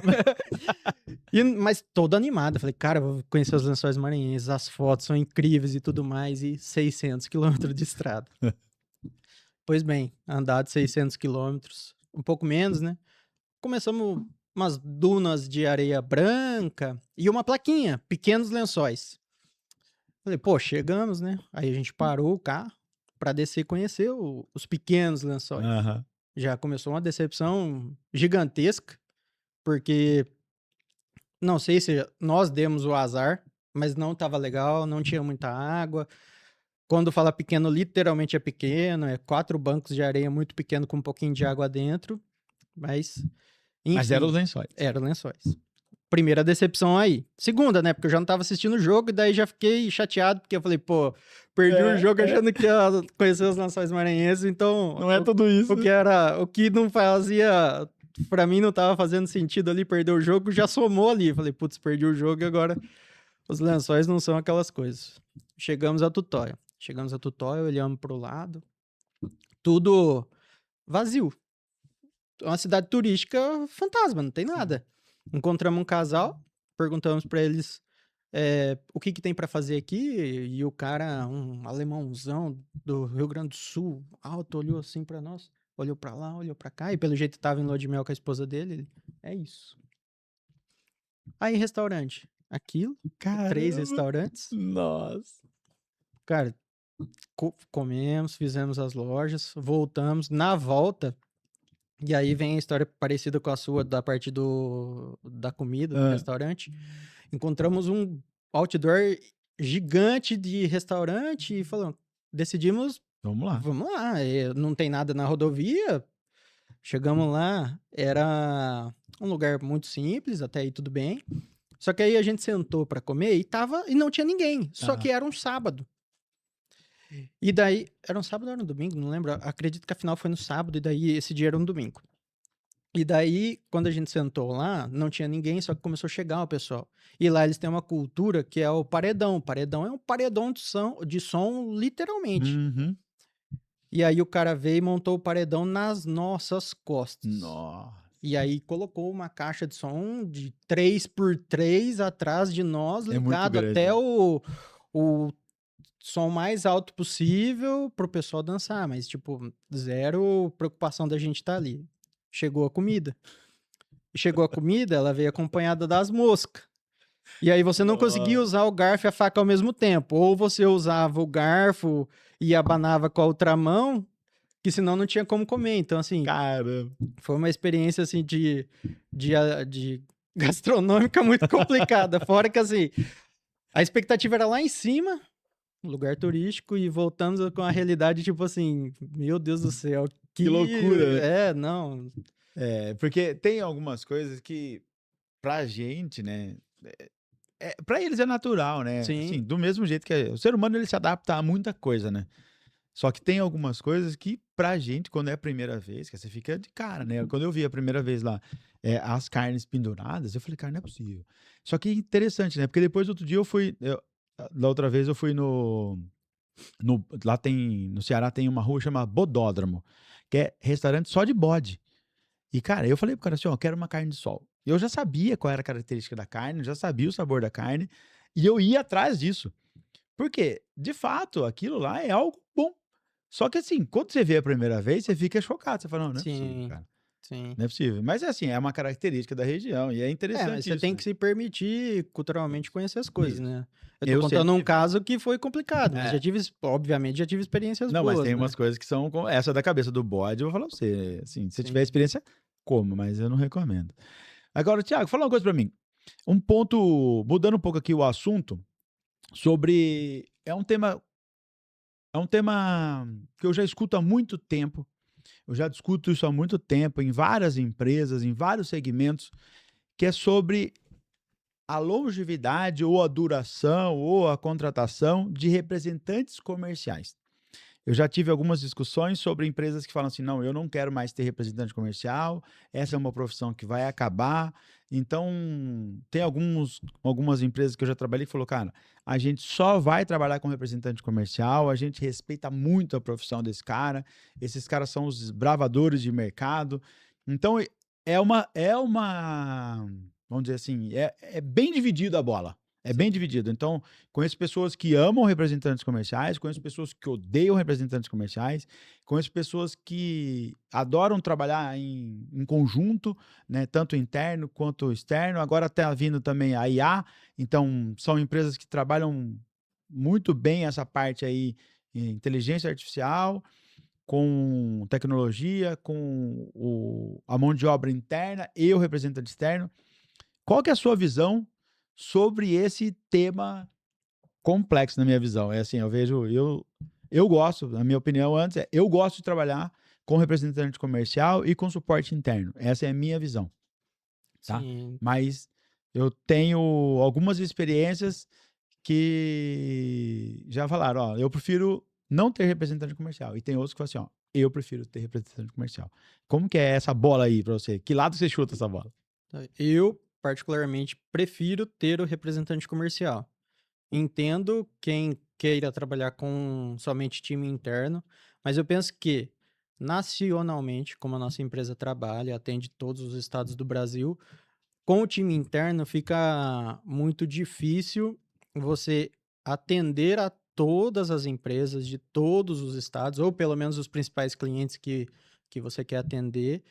Speaker 2: Mas todo animado, eu falei, cara, vou conhecer os Lençóis Maranhenses, as fotos são incríveis e tudo mais, e 600 quilômetros de estrada. Pois bem, andar de 600 quilômetros, um pouco menos, né? Começamos umas dunas de areia branca e uma plaquinha, pequenos lençóis. Falei, pô, chegamos, né? Aí a gente parou o carro pra descer e conhecer os pequenos lençóis.
Speaker 1: Aham.
Speaker 2: Já começou uma decepção gigantesca, porque não sei se nós demos o azar, mas não estava legal, não tinha muita água. Quando fala pequeno, literalmente é pequeno, é 4 bancos de areia muito pequeno com um pouquinho de água dentro, mas enfim,
Speaker 1: Mas eram os lençóis.
Speaker 2: eram lençóis. Primeira decepção aí. Segunda, né? Porque eu já não tava assistindo o jogo e daí já fiquei chateado, porque eu falei, pô, perdi o jogo achando que ia conhecer os Lençóis Maranhenses, então
Speaker 1: Não é tudo isso.
Speaker 2: o que não fazia, pra mim não tava fazendo sentido ali perder o jogo, já somou ali. Falei, putz, perdi o jogo e agora os Lençóis não são aquelas coisas. Chegamos a Tutóia, olhamos pro lado, tudo vazio. Uma cidade turística fantasma, não tem nada. Encontramos um casal, perguntamos pra eles o que tem pra fazer aqui, e o cara, um alemãozão do Rio Grande do Sul, alto, olhou assim pra nós, olhou pra lá, olhou pra cá, e pelo jeito tava em lua de mel com a esposa dele, ele, é isso. Aí, restaurante, aquilo, 3
Speaker 1: Caramba.
Speaker 2: restaurantes,
Speaker 1: Nossa.
Speaker 2: cara, comemos, fizemos as lojas, voltamos, na volta, e aí vem a história parecida com a sua da parte da comida, do restaurante. Encontramos um outdoor gigante de restaurante e falamos, decidimos,
Speaker 1: Vamos lá.
Speaker 2: vamos lá, não tem nada na rodovia. Chegamos lá, era um lugar muito simples, até aí tudo bem. Só que aí a gente sentou pra comer e não tinha ninguém, só que era um sábado. E daí, era um sábado ou era um domingo? Não lembro. Acredito que a final foi no sábado e daí esse dia era um domingo. E daí, quando a gente sentou lá, não tinha ninguém, só que começou a chegar o pessoal. E lá eles têm uma cultura que é o paredão. O paredão é um paredão de som, literalmente.
Speaker 1: Uhum.
Speaker 2: E aí o cara veio e montou o paredão nas nossas costas.
Speaker 1: Nossa.
Speaker 2: E aí colocou uma caixa de som de 3x3 atrás de nós,
Speaker 1: É muito
Speaker 2: ligado
Speaker 1: grande.
Speaker 2: até o som mais alto possível pro pessoal dançar, mas tipo, zero preocupação da gente estar ali. Chegou a comida. Ela veio acompanhada das moscas. E aí você não conseguia usar o garfo e a faca ao mesmo tempo. Ou você usava o garfo e abanava com a outra mão, que senão não tinha como comer. Então, assim,
Speaker 1: Caramba.
Speaker 2: foi uma experiência, assim, de gastronômica muito complicada. Fora que, assim, a expectativa era lá em cima, lugar turístico, e voltamos com a realidade, tipo assim, meu Deus do céu.
Speaker 1: Que loucura, né?
Speaker 2: Não.
Speaker 1: Porque tem algumas coisas que, pra gente, né? Pra eles é natural, né?
Speaker 2: Sim.
Speaker 1: Assim, do mesmo jeito que o ser humano ele se adapta a muita coisa, né? Só que tem algumas coisas que, pra gente, quando é a primeira vez, que você fica de cara, né? Quando eu vi a primeira vez lá, as carnes penduradas, eu falei, cara, não é possível. Só que interessante, né? Porque depois, outro dia, da outra vez, eu fui lá tem, no Ceará tem uma rua chamada Bodódromo, que é restaurante só de bode. E, cara, eu falei pro cara assim, ó, eu quero uma carne de sol. Eu já sabia qual era a característica da carne, já sabia o sabor da carne, e eu ia atrás disso. Porque, de fato, aquilo lá é algo bom. Só que assim, quando você vê a primeira vez, você fica chocado, você fala: "Não, não é possível,
Speaker 2: Sim,
Speaker 1: cara,
Speaker 2: sim.
Speaker 1: não é possível". Mas é assim, é uma característica da região e é
Speaker 2: É, mas
Speaker 1: interessante
Speaker 2: você
Speaker 1: isso,
Speaker 2: tem
Speaker 1: né.
Speaker 2: que se permitir culturalmente conhecer as coisas,
Speaker 1: Isso.
Speaker 2: né. Eu tô
Speaker 1: Eu
Speaker 2: contando
Speaker 1: sempre
Speaker 2: um caso que foi complicado, mas
Speaker 1: é.
Speaker 2: obviamente já tive experiências
Speaker 1: Não, mas
Speaker 2: boas,
Speaker 1: tem
Speaker 2: né.
Speaker 1: umas coisas que são com essa da cabeça do bode, eu vou falar pra você, assim, se você tiver
Speaker 2: Sim.
Speaker 1: experiência, coma, mas eu não recomendo. Agora, Thiago, fala uma coisa pra mim, um ponto mudando um pouco aqui o assunto, sobre é um tema que eu já escuto há muito tempo. Eu já discuto isso há muito tempo em várias empresas, em vários segmentos, que é sobre a longevidade ou a duração ou a contratação de representantes comerciais. Eu já tive algumas discussões sobre empresas que falam assim: não, eu não quero mais ter representante comercial, essa é uma profissão que vai acabar. Então, tem algumas empresas que eu já trabalhei que falou, cara, a gente só vai trabalhar com representante comercial, a gente respeita muito a profissão desse cara, esses caras são os bravadores de mercado. Então, vamos dizer assim, é bem dividido a bola. É bem
Speaker 2: Sim.
Speaker 1: dividido. Então, conheço pessoas que amam representantes comerciais, conheço pessoas que odeiam representantes comerciais, conheço pessoas que adoram trabalhar em conjunto, né, tanto interno quanto externo. Agora está vindo também a IA, então são empresas que trabalham muito bem essa parte aí, inteligência artificial, com tecnologia, com a mão de obra interna e o representante externo. Qual que é a sua visão sobre esse tema complexo na minha visão? É assim, eu gosto, na minha opinião antes, eu gosto de trabalhar com representante comercial e com suporte interno. Essa é a minha visão, tá?
Speaker 2: Sim.
Speaker 1: Mas eu tenho algumas experiências que já falaram, ó, eu prefiro não ter representante comercial. E tem outros que falam assim, ó, eu prefiro ter representante comercial. Como que é essa bola aí pra você? Que lado você chuta essa bola?
Speaker 2: Eu, particularmente, prefiro ter o representante comercial. Entendo quem queira trabalhar com somente time interno, mas eu penso que, nacionalmente, como a nossa empresa trabalha, atende todos os estados do Brasil, com o time interno fica muito difícil você atender a todas as empresas de todos os estados, ou pelo menos os principais clientes que você quer atender,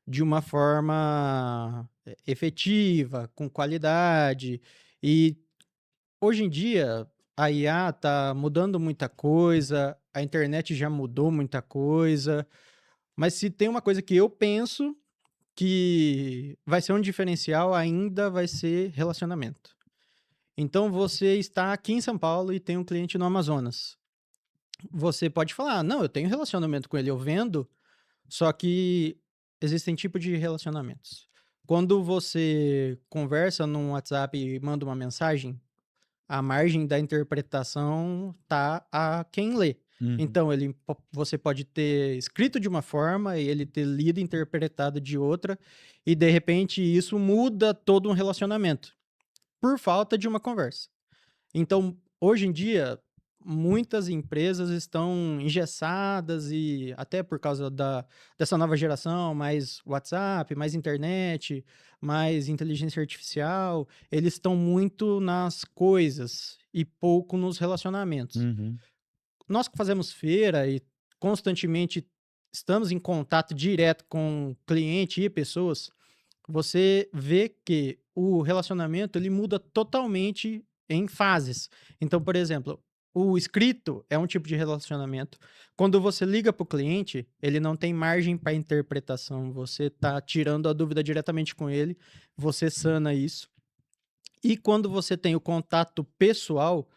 Speaker 2: de uma forma efetiva, com qualidade. E hoje em dia, a IA tá mudando muita coisa, a internet já mudou muita coisa, mas se tem uma coisa que eu penso que vai ser um diferencial, ainda vai ser relacionamento. Então você está aqui em São Paulo e tem um cliente no Amazonas. Você pode falar: "Não, eu tenho relacionamento com ele, eu vendo", só que existem tipos de relacionamentos. Quando você conversa num WhatsApp e manda uma mensagem, a margem da interpretação tá a quem lê.
Speaker 1: Uhum.
Speaker 2: Então você pode ter escrito de uma forma e ele ter lido e interpretado de outra, e de repente isso muda todo um relacionamento, por falta de uma conversa. Então, hoje em dia, muitas empresas estão engessadas e até por causa dessa nova geração, mais WhatsApp, mais internet, mais inteligência artificial, eles estão muito nas coisas e pouco nos relacionamentos.
Speaker 1: Uhum.
Speaker 2: Nós que fazemos feira e constantemente estamos em contato direto com cliente e pessoas, você vê que o relacionamento ele muda totalmente em fases. Então, por exemplo, o escrito é um tipo de relacionamento. Quando você liga para o cliente, ele não tem margem para interpretação. Você está tirando a dúvida diretamente com ele, você sana isso. E quando você tem o contato pessoal,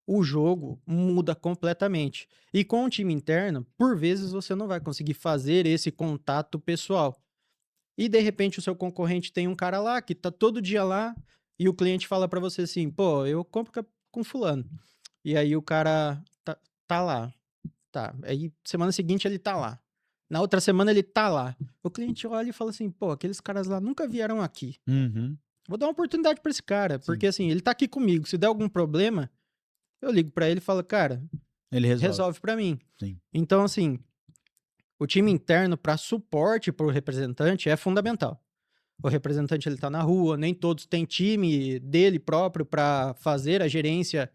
Speaker 2: o jogo muda completamente. E com o time interno, por vezes você não vai conseguir fazer esse contato pessoal. E de repente o seu concorrente tem um cara lá que tá todo dia lá e o cliente fala pra você assim: "Pô, eu compro com fulano". E aí o cara tá lá. Tá, aí semana seguinte ele tá lá. Na outra semana ele tá lá. O cliente olha e fala assim, pô, aqueles caras lá nunca vieram aqui.
Speaker 1: Uhum.
Speaker 2: Vou dar uma oportunidade pra esse cara,
Speaker 1: Sim.
Speaker 2: porque assim, ele tá aqui comigo. Se der algum problema, eu ligo pra ele e falo, cara,
Speaker 1: Ele resolve.
Speaker 2: resolve pra mim.
Speaker 1: Sim.
Speaker 2: Então, assim, o time interno para suporte pro representante é fundamental. O representante ele tá na rua, nem todos têm time dele próprio para fazer a gerência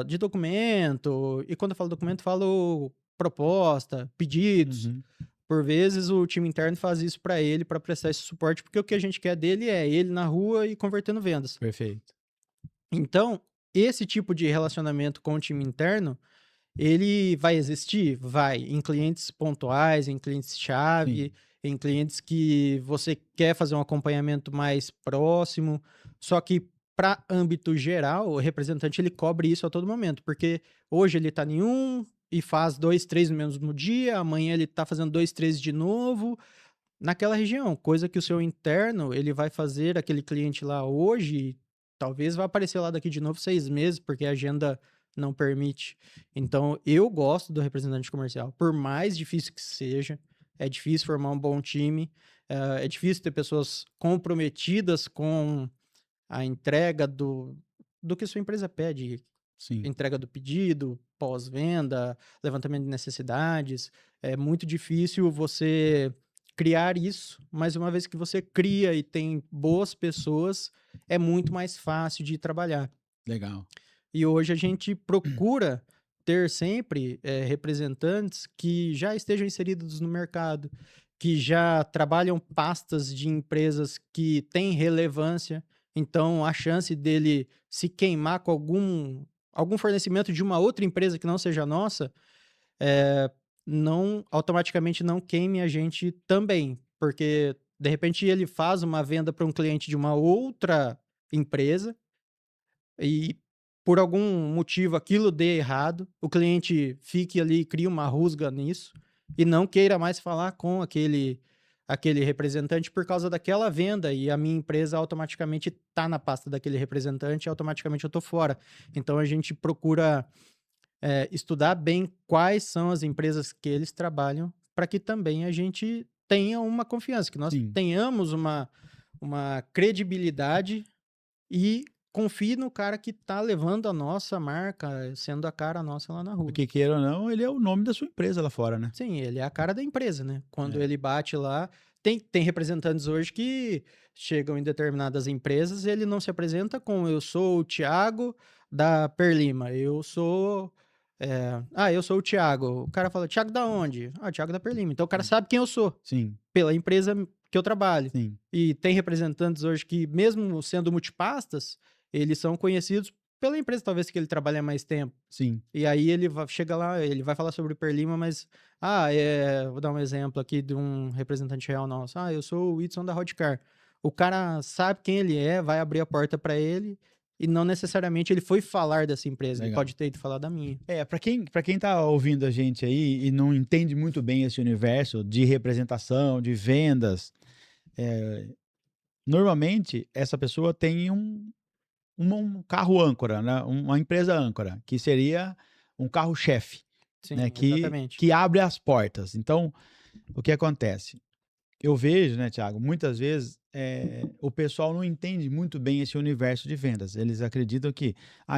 Speaker 2: de documento. E quando eu falo documento, eu falo proposta, pedidos.
Speaker 1: Uhum.
Speaker 2: Por vezes o time interno faz isso para ele, para prestar esse suporte, porque o que a gente quer dele é ele na rua e convertendo vendas.
Speaker 1: Perfeito.
Speaker 2: Então, esse tipo de relacionamento com o time interno, ele vai existir? Vai. Em clientes pontuais, em
Speaker 1: Sim.
Speaker 2: clientes-chave, em clientes que você quer fazer um acompanhamento mais próximo. Só que, para âmbito geral, o representante ele cobre isso a todo momento, porque hoje ele está em um e faz 2, 3 no mesmo dia, amanhã ele está fazendo 2, 3 de novo naquela região, coisa que o seu interno ele vai fazer aquele cliente lá hoje, talvez vá aparecer lá daqui de novo 6 meses, porque a agenda não permite. Então, eu gosto do representante comercial, por mais difícil que seja, é difícil formar um bom time, é difícil ter pessoas comprometidas com a entrega do que sua empresa pede,
Speaker 1: Sim.
Speaker 2: entrega do pedido, pós-venda, levantamento de necessidades. É muito difícil você criar isso, mas uma vez que você cria e tem boas pessoas, é muito mais fácil de trabalhar.
Speaker 1: Legal.
Speaker 2: E hoje a gente procura ter sempre representantes que já estejam inseridos no mercado, que já trabalham pastas de empresas que têm relevância. Então, a chance dele se queimar com algum fornecimento de uma outra empresa que não seja nossa, não automaticamente não queime a gente também. Porque, de repente, ele faz uma venda para um cliente de uma outra empresa e por algum motivo aquilo dê errado, o cliente fique ali e cria uma rusga nisso e não queira mais falar com aquele representante por causa daquela venda e a minha empresa automaticamente está na pasta daquele representante e automaticamente eu estou fora. Então a gente procura estudar bem quais são as empresas que eles trabalham para que também a gente tenha uma confiança, que nós
Speaker 1: Sim.
Speaker 2: tenhamos uma credibilidade e confie no cara que tá levando a nossa marca, sendo a cara nossa lá na rua.
Speaker 1: Porque queira ou não, ele é o nome da sua empresa lá fora, né?
Speaker 2: Sim, ele é a cara da empresa, né? Quando
Speaker 1: É.
Speaker 2: ele bate lá, tem representantes hoje que chegam em determinadas empresas e ele não se apresenta com eu sou o Thiago da Perlima, eu sou o Thiago. O cara fala, Thiago da onde? Ah, Thiago da Perlima. Então o cara
Speaker 1: Sim.
Speaker 2: sabe quem eu sou,
Speaker 1: Sim.
Speaker 2: pela empresa que eu trabalho.
Speaker 1: Sim.
Speaker 2: E tem representantes hoje que, mesmo sendo multipastas, eles são conhecidos pela empresa, talvez, que ele trabalha há mais tempo.
Speaker 1: Sim.
Speaker 2: E aí ele chega lá, ele vai falar sobre o Perlima, mas, vou dar um exemplo aqui de um representante real nosso. Eu sou o Whitson da Rodcar. O cara sabe quem ele é, vai abrir a porta para ele, e não necessariamente ele foi falar dessa empresa, ele
Speaker 1: Legal.
Speaker 2: pode ter ido falar da minha.
Speaker 1: Para quem tá ouvindo a gente aí e não entende muito bem esse universo de representação, de vendas, normalmente essa pessoa tem um carro âncora, né? Uma empresa âncora, que seria um carro-chefe, né?
Speaker 2: Sim,
Speaker 1: Que,
Speaker 2: exatamente.
Speaker 1: que abre as portas. Então, o que acontece? Eu vejo, né, Thiago, muitas vezes o pessoal não entende muito bem esse universo de vendas. Eles acreditam que,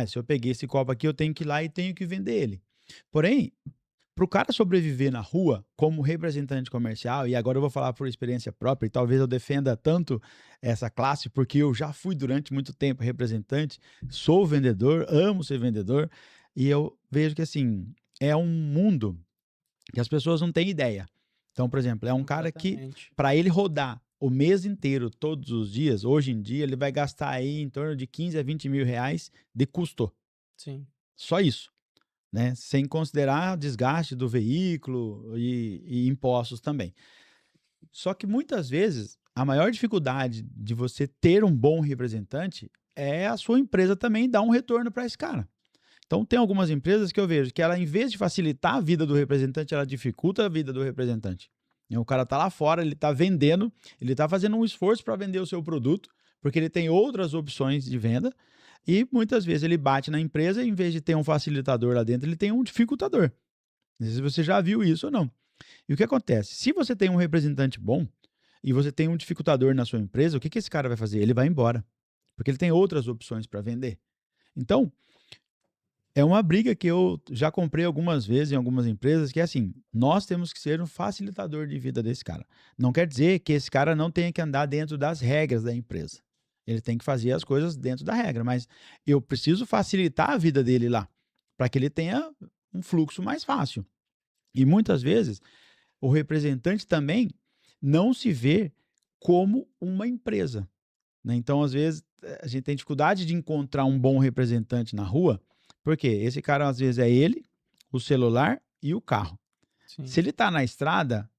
Speaker 1: se eu peguei esse copo aqui, eu tenho que ir lá e tenho que vender ele. Porém, para o cara sobreviver na rua como representante comercial, e agora eu vou falar por experiência própria, e talvez eu defenda tanto essa classe, porque eu já fui durante muito tempo representante, sou vendedor, amo ser vendedor, e eu vejo que assim, é um mundo que as pessoas não têm ideia. Então, por exemplo, é um cara que,
Speaker 2: Completamente.
Speaker 1: para ele rodar o mês inteiro, todos os dias, hoje em dia, ele vai gastar aí em torno de 15 a 20 mil reais de custo.
Speaker 2: Sim.
Speaker 1: Só isso. Né? Sem considerar desgaste do veículo e impostos também. Só que muitas vezes a maior dificuldade de você ter um bom representante é a sua empresa também dar um retorno para esse cara. Então tem algumas empresas que eu vejo que ela, em vez de facilitar a vida do representante, ela dificulta a vida do representante. O cara está lá fora, ele está vendendo, ele está fazendo um esforço para vender o seu produto, porque ele tem outras opções de venda, e muitas vezes ele bate na empresa e, em vez de ter um facilitador lá dentro, ele tem um dificultador. Não sei se você já viu isso ou não. E o que acontece? Se você tem um representante bom e você tem um dificultador na sua empresa, o que esse cara vai fazer? Ele vai embora, porque ele tem outras opções para vender. Então, é uma briga que eu já comprei algumas vezes em algumas empresas, que é assim, nós temos que ser um facilitador de vida desse cara. Não quer dizer que esse cara não tenha que andar dentro das regras da empresa. Ele tem que fazer as coisas dentro da regra, mas eu preciso facilitar a vida dele lá, para que ele tenha um fluxo mais fácil. E muitas vezes o representante também não se vê como uma empresa, né? Então, às vezes, a gente tem dificuldade de encontrar um bom representante na rua, porque esse cara, às vezes, é ele, o celular e o carro.
Speaker 2: Sim,
Speaker 1: Se ele está na estrada,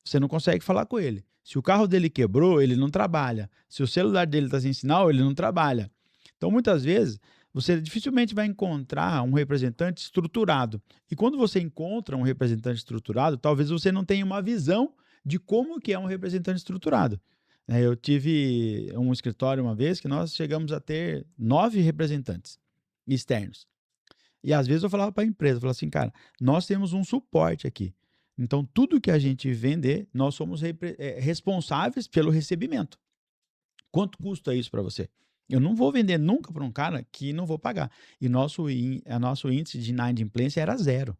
Speaker 1: você não consegue falar com ele. Se o carro dele quebrou, ele não trabalha. Se o celular dele está sem sinal, ele não trabalha. Então, muitas vezes, você dificilmente vai encontrar um representante estruturado. E quando você encontra um representante estruturado, talvez você não tenha uma visão de como que é um representante estruturado. Eu tive um escritório uma vez que nós chegamos a ter 9 representantes externos. E às vezes eu falava para a empresa, eu falava assim, cara, nós temos um suporte aqui. Então, tudo que a gente vender, nós somos responsáveis pelo recebimento. Quanto custa isso para você? Eu não vou vender nunca para um cara que não vou pagar. E nosso índice de inadimplência era 0.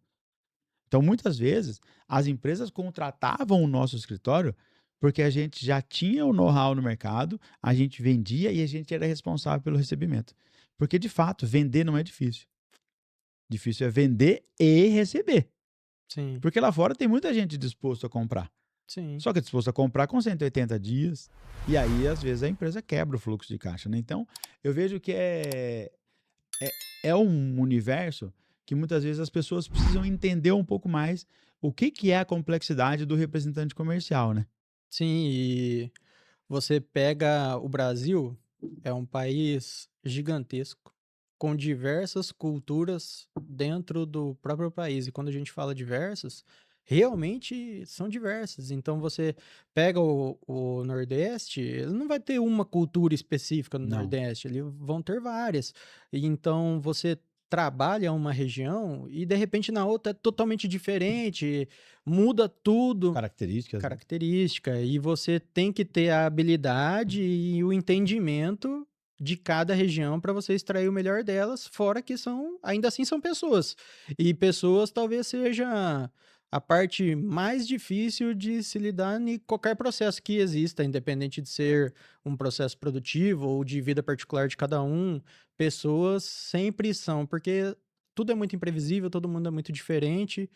Speaker 1: Então, muitas vezes, as empresas contratavam o nosso escritório porque a gente já tinha o know-how no mercado, a gente vendia e a gente era responsável pelo recebimento. Porque, de fato, vender não é difícil. Difícil é vender e receber.
Speaker 2: sim,
Speaker 1: Porque lá fora tem muita gente disposta a comprar.
Speaker 2: sim,
Speaker 1: Só que é disposto a comprar com 180 dias. E aí, às vezes, a empresa quebra o fluxo de caixa, né? Então, eu vejo que é um universo que muitas vezes as pessoas precisam entender um pouco mais o que é a complexidade do representante comercial, né?
Speaker 2: sim. E você pega o Brasil, é um país gigantesco, com diversas culturas dentro do próprio país. E quando a gente fala diversas, realmente são diversas. Então você pega o Nordeste, ele não vai ter uma cultura específica no
Speaker 1: Não.
Speaker 2: Nordeste, eles vão ter várias. E então você trabalha uma região e de repente na outra é totalmente diferente, muda tudo
Speaker 1: Características, né?
Speaker 2: característica, e você tem que ter a habilidade e o entendimento de cada região para você extrair o melhor delas, fora que são, ainda assim são pessoas. E pessoas talvez seja a parte mais difícil de se lidar em qualquer processo que exista, independente de ser um processo produtivo ou de vida particular de cada um. Pessoas sempre são, porque tudo é muito imprevisível, todo mundo é muito diferente.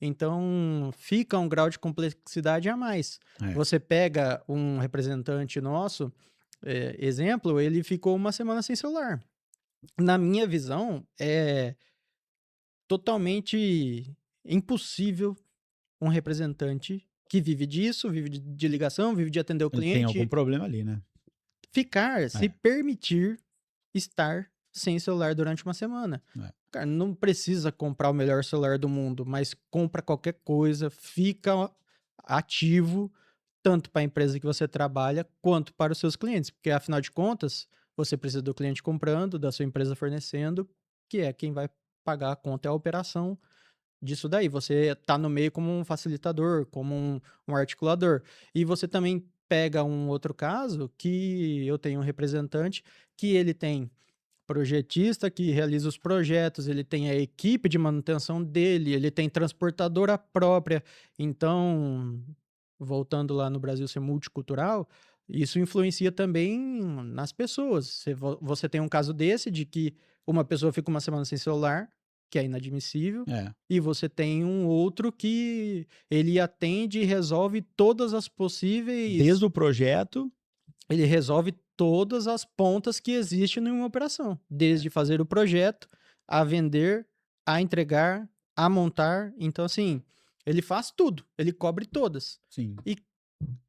Speaker 2: Então, fica um grau de complexidade a mais.
Speaker 1: É.
Speaker 2: Você pega um representante nosso, exemplo, ele ficou uma semana sem celular. Na minha visão, é totalmente impossível um representante que vive disso, vive de ligação, vive de atender o
Speaker 1: Ele tem algum
Speaker 2: cliente,
Speaker 1: problema ali, né?
Speaker 2: ficar, se
Speaker 1: É,
Speaker 2: permitir estar sem celular durante uma semana.
Speaker 1: é.
Speaker 2: Cara, não precisa comprar o melhor celular do mundo, mas compra qualquer coisa, fica ativo, tanto para a empresa que você trabalha, quanto para os seus clientes, porque afinal de contas, você precisa do cliente comprando, da sua empresa fornecendo, que é quem vai pagar a conta e a operação disso daí. Você está no meio como um facilitador, como um articulador. E você também pega um outro caso que eu tenho um representante que ele tem projetista que realiza os projetos, ele tem a equipe de manutenção dele, ele tem transportadora própria. Então, voltando lá no Brasil ser multicultural, isso influencia também nas pessoas. Você tem um caso desse de que uma pessoa fica uma semana sem celular, que é inadmissível,
Speaker 1: É.
Speaker 2: e você tem um outro que ele atende e resolve todas as possíveis
Speaker 1: Desde o projeto,
Speaker 2: ele resolve todas as pontas que existem em uma operação,
Speaker 1: é,
Speaker 2: desde fazer o projeto, a vender, a entregar, a montar. Então, assim, ele faz tudo, ele cobre todas.
Speaker 1: sim.
Speaker 2: E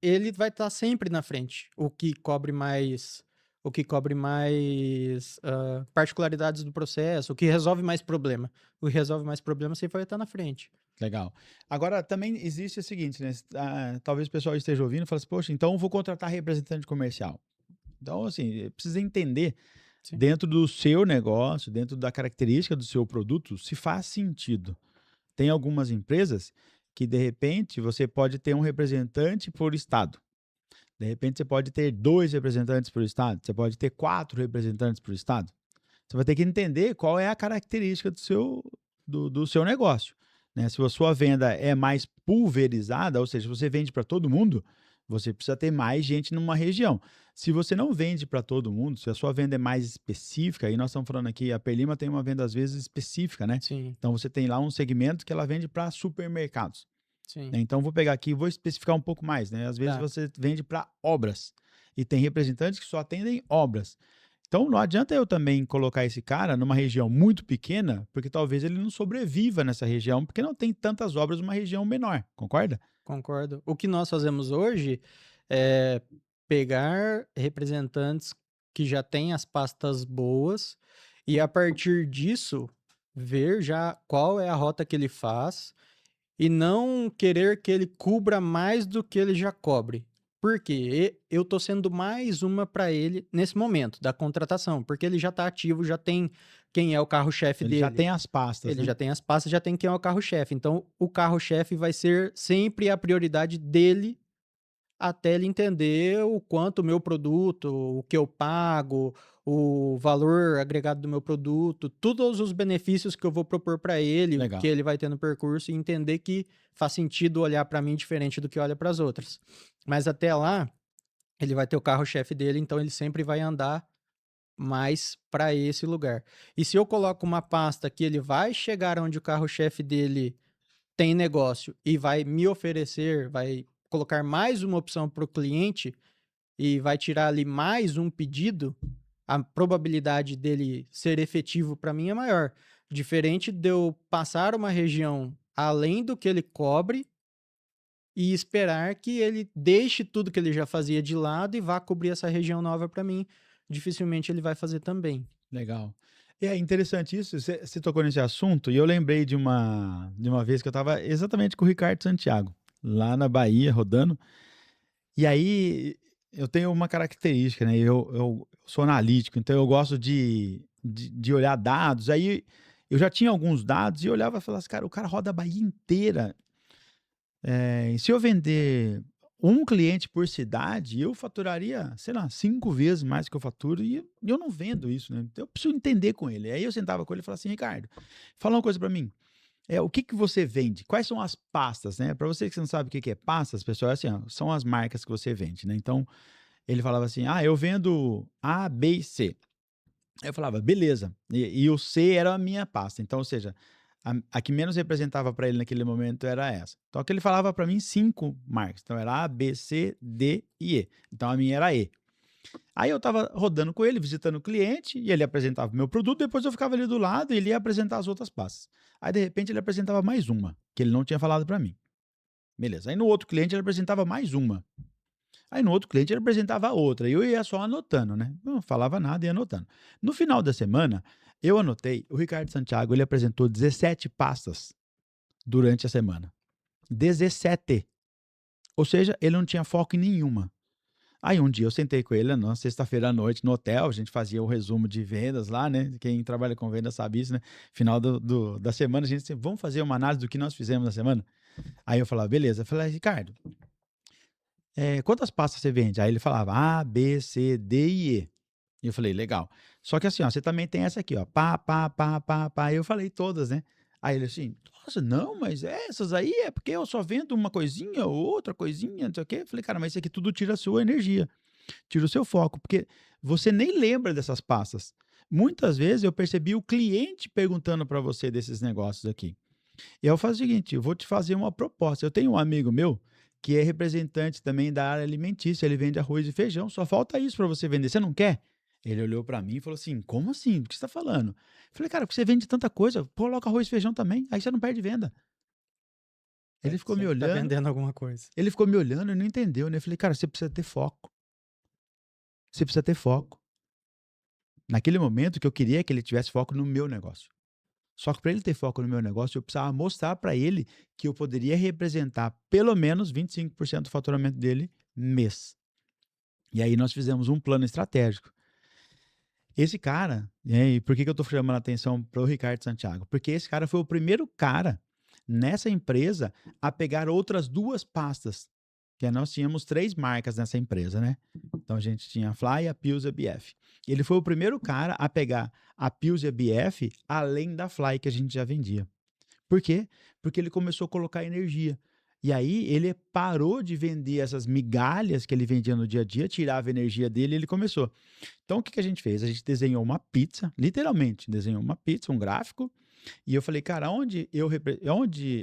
Speaker 2: ele vai estar sempre na frente. O que cobre mais particularidades do processo, o que resolve mais problema. O que resolve mais problema sempre vai estar na frente.
Speaker 1: Legal. Agora, também existe o seguinte, né? Talvez o pessoal esteja ouvindo e fale assim, poxa, então eu vou contratar representante comercial. Então, assim, precisa entender
Speaker 2: Sim.
Speaker 1: dentro do seu negócio, dentro da característica do seu produto, se faz sentido. Tem algumas empresas que, de repente, você pode ter um representante por estado. De repente, você pode ter 2 representantes por estado. Você pode ter 4 representantes por estado. Você vai ter que entender qual é a característica do seu negócio, né? Se a sua venda é mais pulverizada, ou seja, se você vende para todo mundo, você precisa ter mais gente numa região. Se você não vende para todo mundo, se a sua venda é mais específica, e nós estamos falando aqui, a Perlima tem uma venda às vezes específica, né?
Speaker 2: Sim,
Speaker 1: Então você tem lá um segmento que ela vende para supermercados,
Speaker 2: sim.
Speaker 1: né? Então vou pegar aqui e vou especificar um pouco mais, né? Às vezes
Speaker 2: Tá,
Speaker 1: você vende para obras e tem representantes que só atendem obras. Então não adianta eu também colocar esse cara numa região muito pequena, porque talvez ele não sobreviva nessa região, porque não tem tantas obras numa região menor, concorda?
Speaker 2: concordo. O que nós fazemos hoje é pegar representantes que já têm as pastas boas e, a partir disso, ver já qual é a rota que ele faz e não querer que ele cubra mais do que ele já cobre. Por quê? Eu tô sendo mais uma para ele nesse momento da contratação, porque ele já está ativo, já tem quem é o carro-chefe
Speaker 1: Ele já
Speaker 2: dele.
Speaker 1: tem as pastas,
Speaker 2: Ele
Speaker 1: né?
Speaker 2: já tem as pastas, já tem quem é o carro-chefe. Então, o carro-chefe vai ser sempre a prioridade dele até ele entender o quanto o meu produto, o que eu pago, o valor agregado do meu produto, todos os benefícios que eu vou propor para ele, que
Speaker 1: Legal.
Speaker 2: ele vai ter no percurso, e entender que faz sentido olhar para mim diferente do que olha para as outras. Mas até lá, ele vai ter o carro-chefe dele, então ele sempre vai andar mais para esse lugar. E se eu coloco uma pasta que ele vai chegar onde o carro-chefe dele tem negócio e vai me oferecer, vai colocar mais uma opção para o cliente e vai tirar ali mais um pedido, a probabilidade dele ser efetivo para mim é maior. Diferente de eu passar uma região além do que ele cobre e esperar que ele deixe tudo que ele já fazia de lado e vá cobrir essa região nova para mim. Dificilmente ele vai fazer também.
Speaker 1: Legal. E é interessante isso, você tocou nesse assunto, e eu lembrei de uma vez que eu estava exatamente com o Ricardo Santiago, lá na Bahia, rodando. E aí eu tenho uma característica, né? Eu sou analítico, então eu gosto de olhar dados. Aí eu já tinha alguns dados e eu olhava e falava assim, cara, o cara roda a Bahia inteira. E se eu vender um cliente por cidade, eu faturaria, sei lá, 5 vezes mais que eu faturo e eu não vendo isso, né? Então eu preciso entender com ele. Aí eu sentava com ele e falava assim, Ricardo, fala uma coisa para mim. O que que você vende? Quais são as pastas, né? Para você que não sabe o que que é pastas, pessoal, é assim, ó, são as marcas que você vende, né? Então, ele falava assim: "Ah, eu vendo A, B e C". Aí eu falava: "Beleza". E o C era a minha pasta. Então, ou seja, a que menos representava para ele naquele momento era essa. Então, que ele falava para mim 5 marcas. Então, era A, B, C, D e E. Então, a minha era E. Aí eu estava rodando com ele, visitando o cliente, e ele apresentava o meu produto, depois eu ficava ali do lado e ele ia apresentar as outras pastas. Aí, de repente, ele apresentava mais uma, que ele não tinha falado para mim. Beleza. Aí no outro cliente ele apresentava mais uma. Aí no outro cliente ele apresentava outra. E eu ia só anotando, né? Não falava nada e ia anotando. No final da semana, eu anotei, o Ricardo Santiago, ele apresentou 17 pastas durante a semana. 17. Ou seja, ele não tinha foco em nenhuma. Aí um dia eu sentei com ele na sexta-feira à noite no hotel, a gente fazia o resumo de vendas lá, né? Quem trabalha com vendas sabe isso, né? Final da semana, a gente sempre, vamos fazer uma análise do que nós fizemos na semana? Aí eu falava, beleza. Eu falei, Ricardo, quantas pastas você vende? Aí ele falava A, B, C, D e E. E eu falei, legal. Só que assim, ó, você também tem essa aqui, ó. Pá, pá, pá, pá, pá. Eu falei todas, né? Aí ele assim, nossa, não, mas essas aí é porque eu só vendo uma coisinha ou outra coisinha, não sei o quê. Eu falei, cara, mas isso aqui tudo tira a sua energia, tira o seu foco, porque você nem lembra dessas pastas. Muitas vezes eu percebi o cliente perguntando para você desses negócios aqui. E eu faço o seguinte, eu vou te fazer uma proposta. Eu tenho um amigo meu que é representante também da área alimentícia, ele vende arroz e feijão, só falta isso para você vender, você não quer? Ele olhou para mim e falou assim, como assim? O que você está falando? Eu falei, cara, porque você vende tanta coisa, coloca arroz e feijão também, aí você não perde venda.
Speaker 2: É,
Speaker 1: Ele ficou me
Speaker 2: sempre tá
Speaker 1: olhando,
Speaker 2: vendendo alguma coisa.
Speaker 1: ele ficou me olhando e não entendeu, né? Eu falei, cara, você precisa ter foco, você precisa ter foco. Naquele momento o que eu queria é que ele tivesse foco no meu negócio. Só que para ele ter foco no meu negócio, eu precisava mostrar para ele que eu poderia representar pelo menos 25% do faturamento dele mês. E aí nós fizemos um plano estratégico. Esse cara, e por que que eu estou chamando a atenção para o Ricardo Santiago? Porque esse cara foi o primeiro cara nessa empresa a pegar outras 2 pastas, que nós tínhamos 3 marcas nessa empresa, né. Então a gente tinha a Fly, a Pills e a BF. Ele foi o primeiro cara a pegar a Pills e a BF além da Fly que a gente já vendia. Por quê? Porque ele começou a colocar energia. E aí ele parou de vender essas migalhas que ele vendia no dia a dia, tirava a energia dele e ele começou. Então o que que a gente fez? A gente desenhou uma pizza, literalmente, desenhou uma pizza, um gráfico, e eu falei: "Cara, onde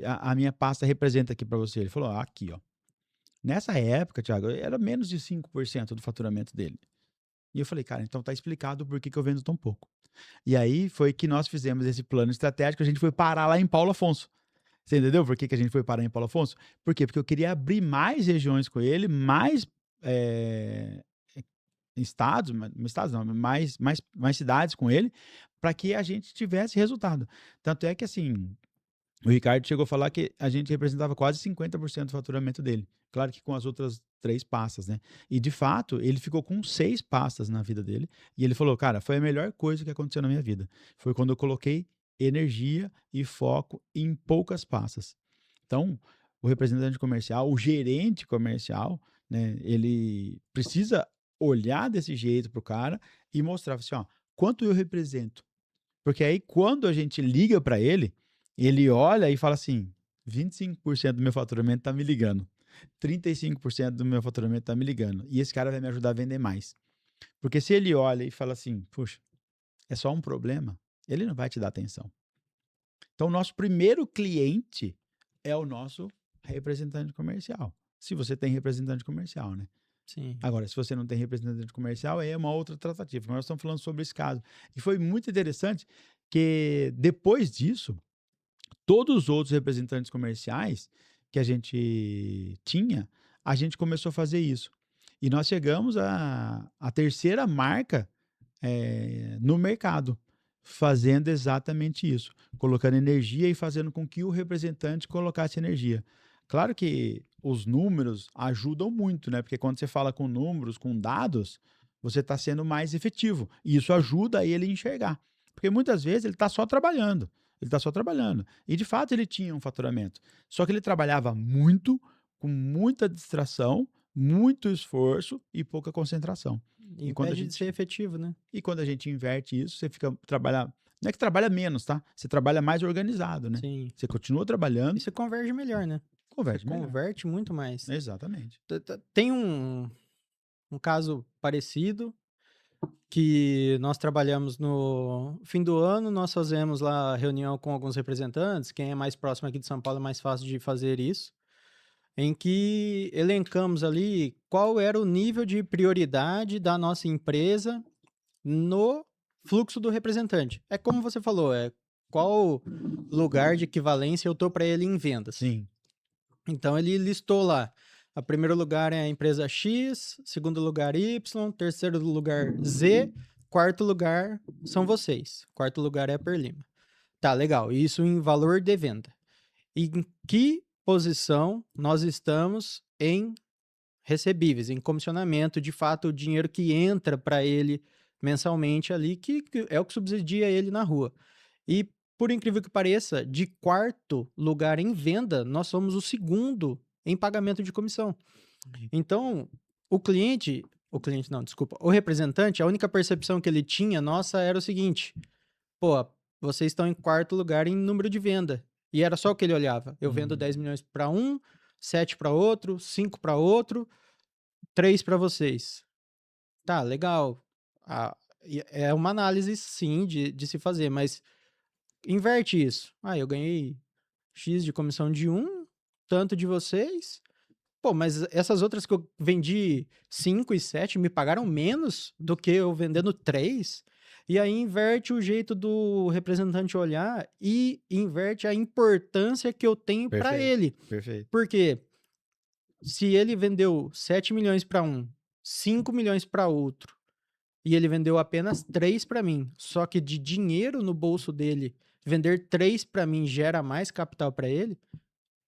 Speaker 1: a minha pasta representa aqui para você?" Ele falou: "Ah, aqui, ó". Nessa época, Thiago, era menos de 5% do faturamento dele. E eu falei: "Cara, então tá explicado por que que eu vendo tão pouco". E aí foi que nós fizemos esse plano estratégico, a gente foi parar lá em Paulo Afonso. Você entendeu por que que a gente foi parar em Paulo Afonso? Por quê? Porque eu queria abrir mais regiões com ele, mais, eh, estados não, mais cidades com ele, para que a gente tivesse resultado. Tanto é que, assim, o Ricardo chegou a falar que a gente representava quase 50% do faturamento dele. Claro que com as outras 3 pastas, né. E de fato, ele ficou com 6 pastas na vida dele, e ele falou: "Cara, foi a melhor coisa que aconteceu na minha vida. Foi quando eu coloquei energia e foco em poucas pastas". Então, o representante comercial, o gerente comercial, né, ele precisa olhar desse jeito para o cara e mostrar assim: "Ó, quanto eu represento?". Porque aí quando a gente liga para ele, ele olha e fala assim: 25% do meu faturamento tá me ligando, 35% do meu faturamento tá me ligando, e esse cara vai me ajudar a vender mais. Porque se ele olha e fala assim: "Puxa, é só um problema", ele não vai te dar atenção. Então o nosso primeiro cliente é o nosso representante comercial, se você tem representante comercial, né.
Speaker 2: Sim.
Speaker 1: Agora, se você não tem representante comercial, aí é uma outra tratativa, mas nós estamos falando sobre esse caso. E foi muito interessante que depois disso, todos os outros representantes comerciais que a gente tinha, a gente começou a fazer isso. E nós chegamos à terceira marca, no mercado, fazendo exatamente isso, colocando energia e fazendo com que o representante colocasse energia. Claro que os números ajudam muito, né? Porque quando você fala com números, com dados, você está sendo mais efetivo. E isso ajuda ele a enxergar. Porque muitas vezes ele está só trabalhando. Ele está só trabalhando. E de fato ele tinha um faturamento. Só que ele trabalhava muito, com muita distração, muito esforço e pouca concentração. E quando a
Speaker 2: Impede de ser
Speaker 1: gente
Speaker 2: efetivo, né?
Speaker 1: e quando a gente inverte isso, você fica trabalhar não é que trabalha menos, tá? Você trabalha mais organizado, né?
Speaker 2: Sim.
Speaker 1: Você continua
Speaker 2: E
Speaker 1: trabalhando,
Speaker 2: você converge melhor, né? Você
Speaker 1: converte melhor.
Speaker 2: converte muito mais.
Speaker 1: Exatamente.
Speaker 2: Tem um caso parecido que nós trabalhamos no fim do ano, nós fazemos lá reunião com alguns representantes, quem é mais próximo aqui de São Paulo é mais fácil de fazer isso, em que elencamos ali qual era o nível de prioridade da nossa empresa no fluxo do representante. É como você falou, é qual lugar de equivalência eu tô para ele em vendas.
Speaker 1: Sim.
Speaker 2: Então ele listou lá. A primeiro lugar é a empresa X, segundo lugar Y, terceiro lugar Z, quarto lugar são vocês. Quarto lugar é a Perlima. Tá, legal. Isso em valor de venda. E em que posição nós estamos em recebíveis, em comissionamento, de fato, o dinheiro que entra para ele mensalmente ali, que é o que subsidia ele na rua. E, por incrível que pareça, de quarto lugar em venda, nós somos o segundo em pagamento de comissão. Então, o cliente não, desculpa, o representante, a única percepção que ele tinha nossa era o seguinte: pô, vocês estão em quarto lugar em número de venda. E era só o que ele olhava. Eu vendo
Speaker 1: Uhum.
Speaker 2: 10 milhões para um, 7 para outro, 5 para outro, 3 para vocês. Tá, legal. É uma análise, sim, de se fazer, mas inverte isso. Ah, eu ganhei X de comissão de um, tanto de vocês. Pô, mas essas outras que eu vendi 5 e 7 me pagaram menos do que eu vendendo 3. E aí inverte o jeito do representante olhar e inverte a importância que eu tenho para
Speaker 1: Perfeito,
Speaker 2: ele.
Speaker 1: perfeito.
Speaker 2: Porque se ele vendeu 7 milhões para um, 5 milhões para outro, e ele vendeu apenas 3 para mim, só que de dinheiro no bolso dele, vender 3 para mim gera mais capital para ele,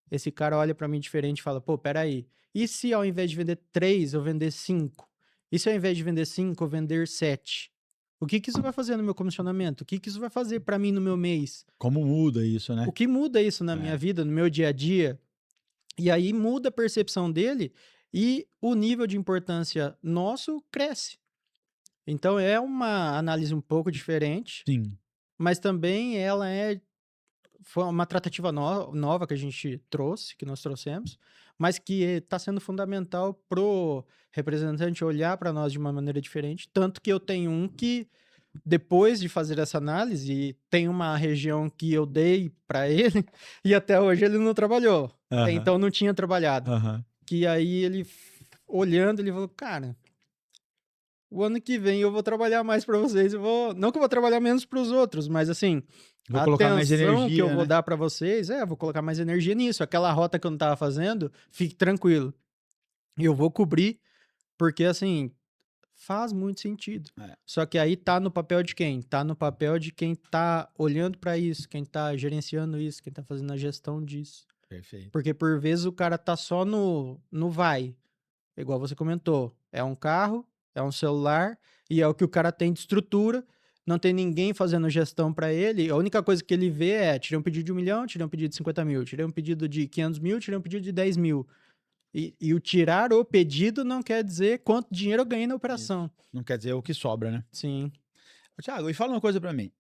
Speaker 2: esse cara olha para mim diferente e fala: pô, peraí, e se ao invés de vender 3 eu vender 5? E se ao invés de vender 5 eu vender 7? O que que isso vai fazer no meu comissionamento? O que que isso vai fazer para mim no meu mês?
Speaker 1: Como muda isso, né?
Speaker 2: O que muda isso na
Speaker 1: É.
Speaker 2: minha vida, no meu dia a dia? E aí muda a percepção dele e o nível de importância nosso cresce. Então é uma análise um pouco diferente,
Speaker 1: Sim.
Speaker 2: mas também foi uma tratativa nova que a gente trouxe, que nós trouxemos, mas que está sendo fundamental pro representante olhar para nós de uma maneira diferente. Tanto que eu tenho um que, depois de fazer essa análise, tem uma região que eu dei para ele e até hoje ele não trabalhou. Até
Speaker 1: Aham.
Speaker 2: então não tinha trabalhado.
Speaker 1: Aham.
Speaker 2: Que aí ele, olhando, ele falou, cara, o ano que vem eu vou trabalhar mais para vocês. Não que eu vou trabalhar menos para os outros, mas assim,
Speaker 1: Vou
Speaker 2: a
Speaker 1: colocar mais
Speaker 2: atenção que
Speaker 1: energia,
Speaker 2: eu vou
Speaker 1: né?
Speaker 2: dar para vocês, vou colocar mais energia nisso. Aquela rota que eu não tava fazendo, fique tranquilo. Eu vou cobrir, porque assim, faz muito sentido.
Speaker 1: É.
Speaker 2: Só que aí tá no papel de quem? Tá no papel de quem tá olhando para isso, quem tá gerenciando isso, quem tá fazendo a gestão disso.
Speaker 1: Perfeito.
Speaker 2: Porque por vezes o cara tá só no vai. Igual você comentou, é um carro, é um celular e é o que o cara tem de estrutura. Não tem ninguém fazendo gestão para ele. A única coisa que ele vê é: tirei um pedido de 1 milhão, tirei um pedido de 50 mil, tirei um pedido de 500 mil, tirei um pedido de 10 mil. E o tirar o pedido não quer dizer quanto dinheiro eu ganhei na operação.
Speaker 1: Não quer dizer o que sobra, né?
Speaker 2: Sim.
Speaker 1: Thiago, e fala uma coisa pra mim.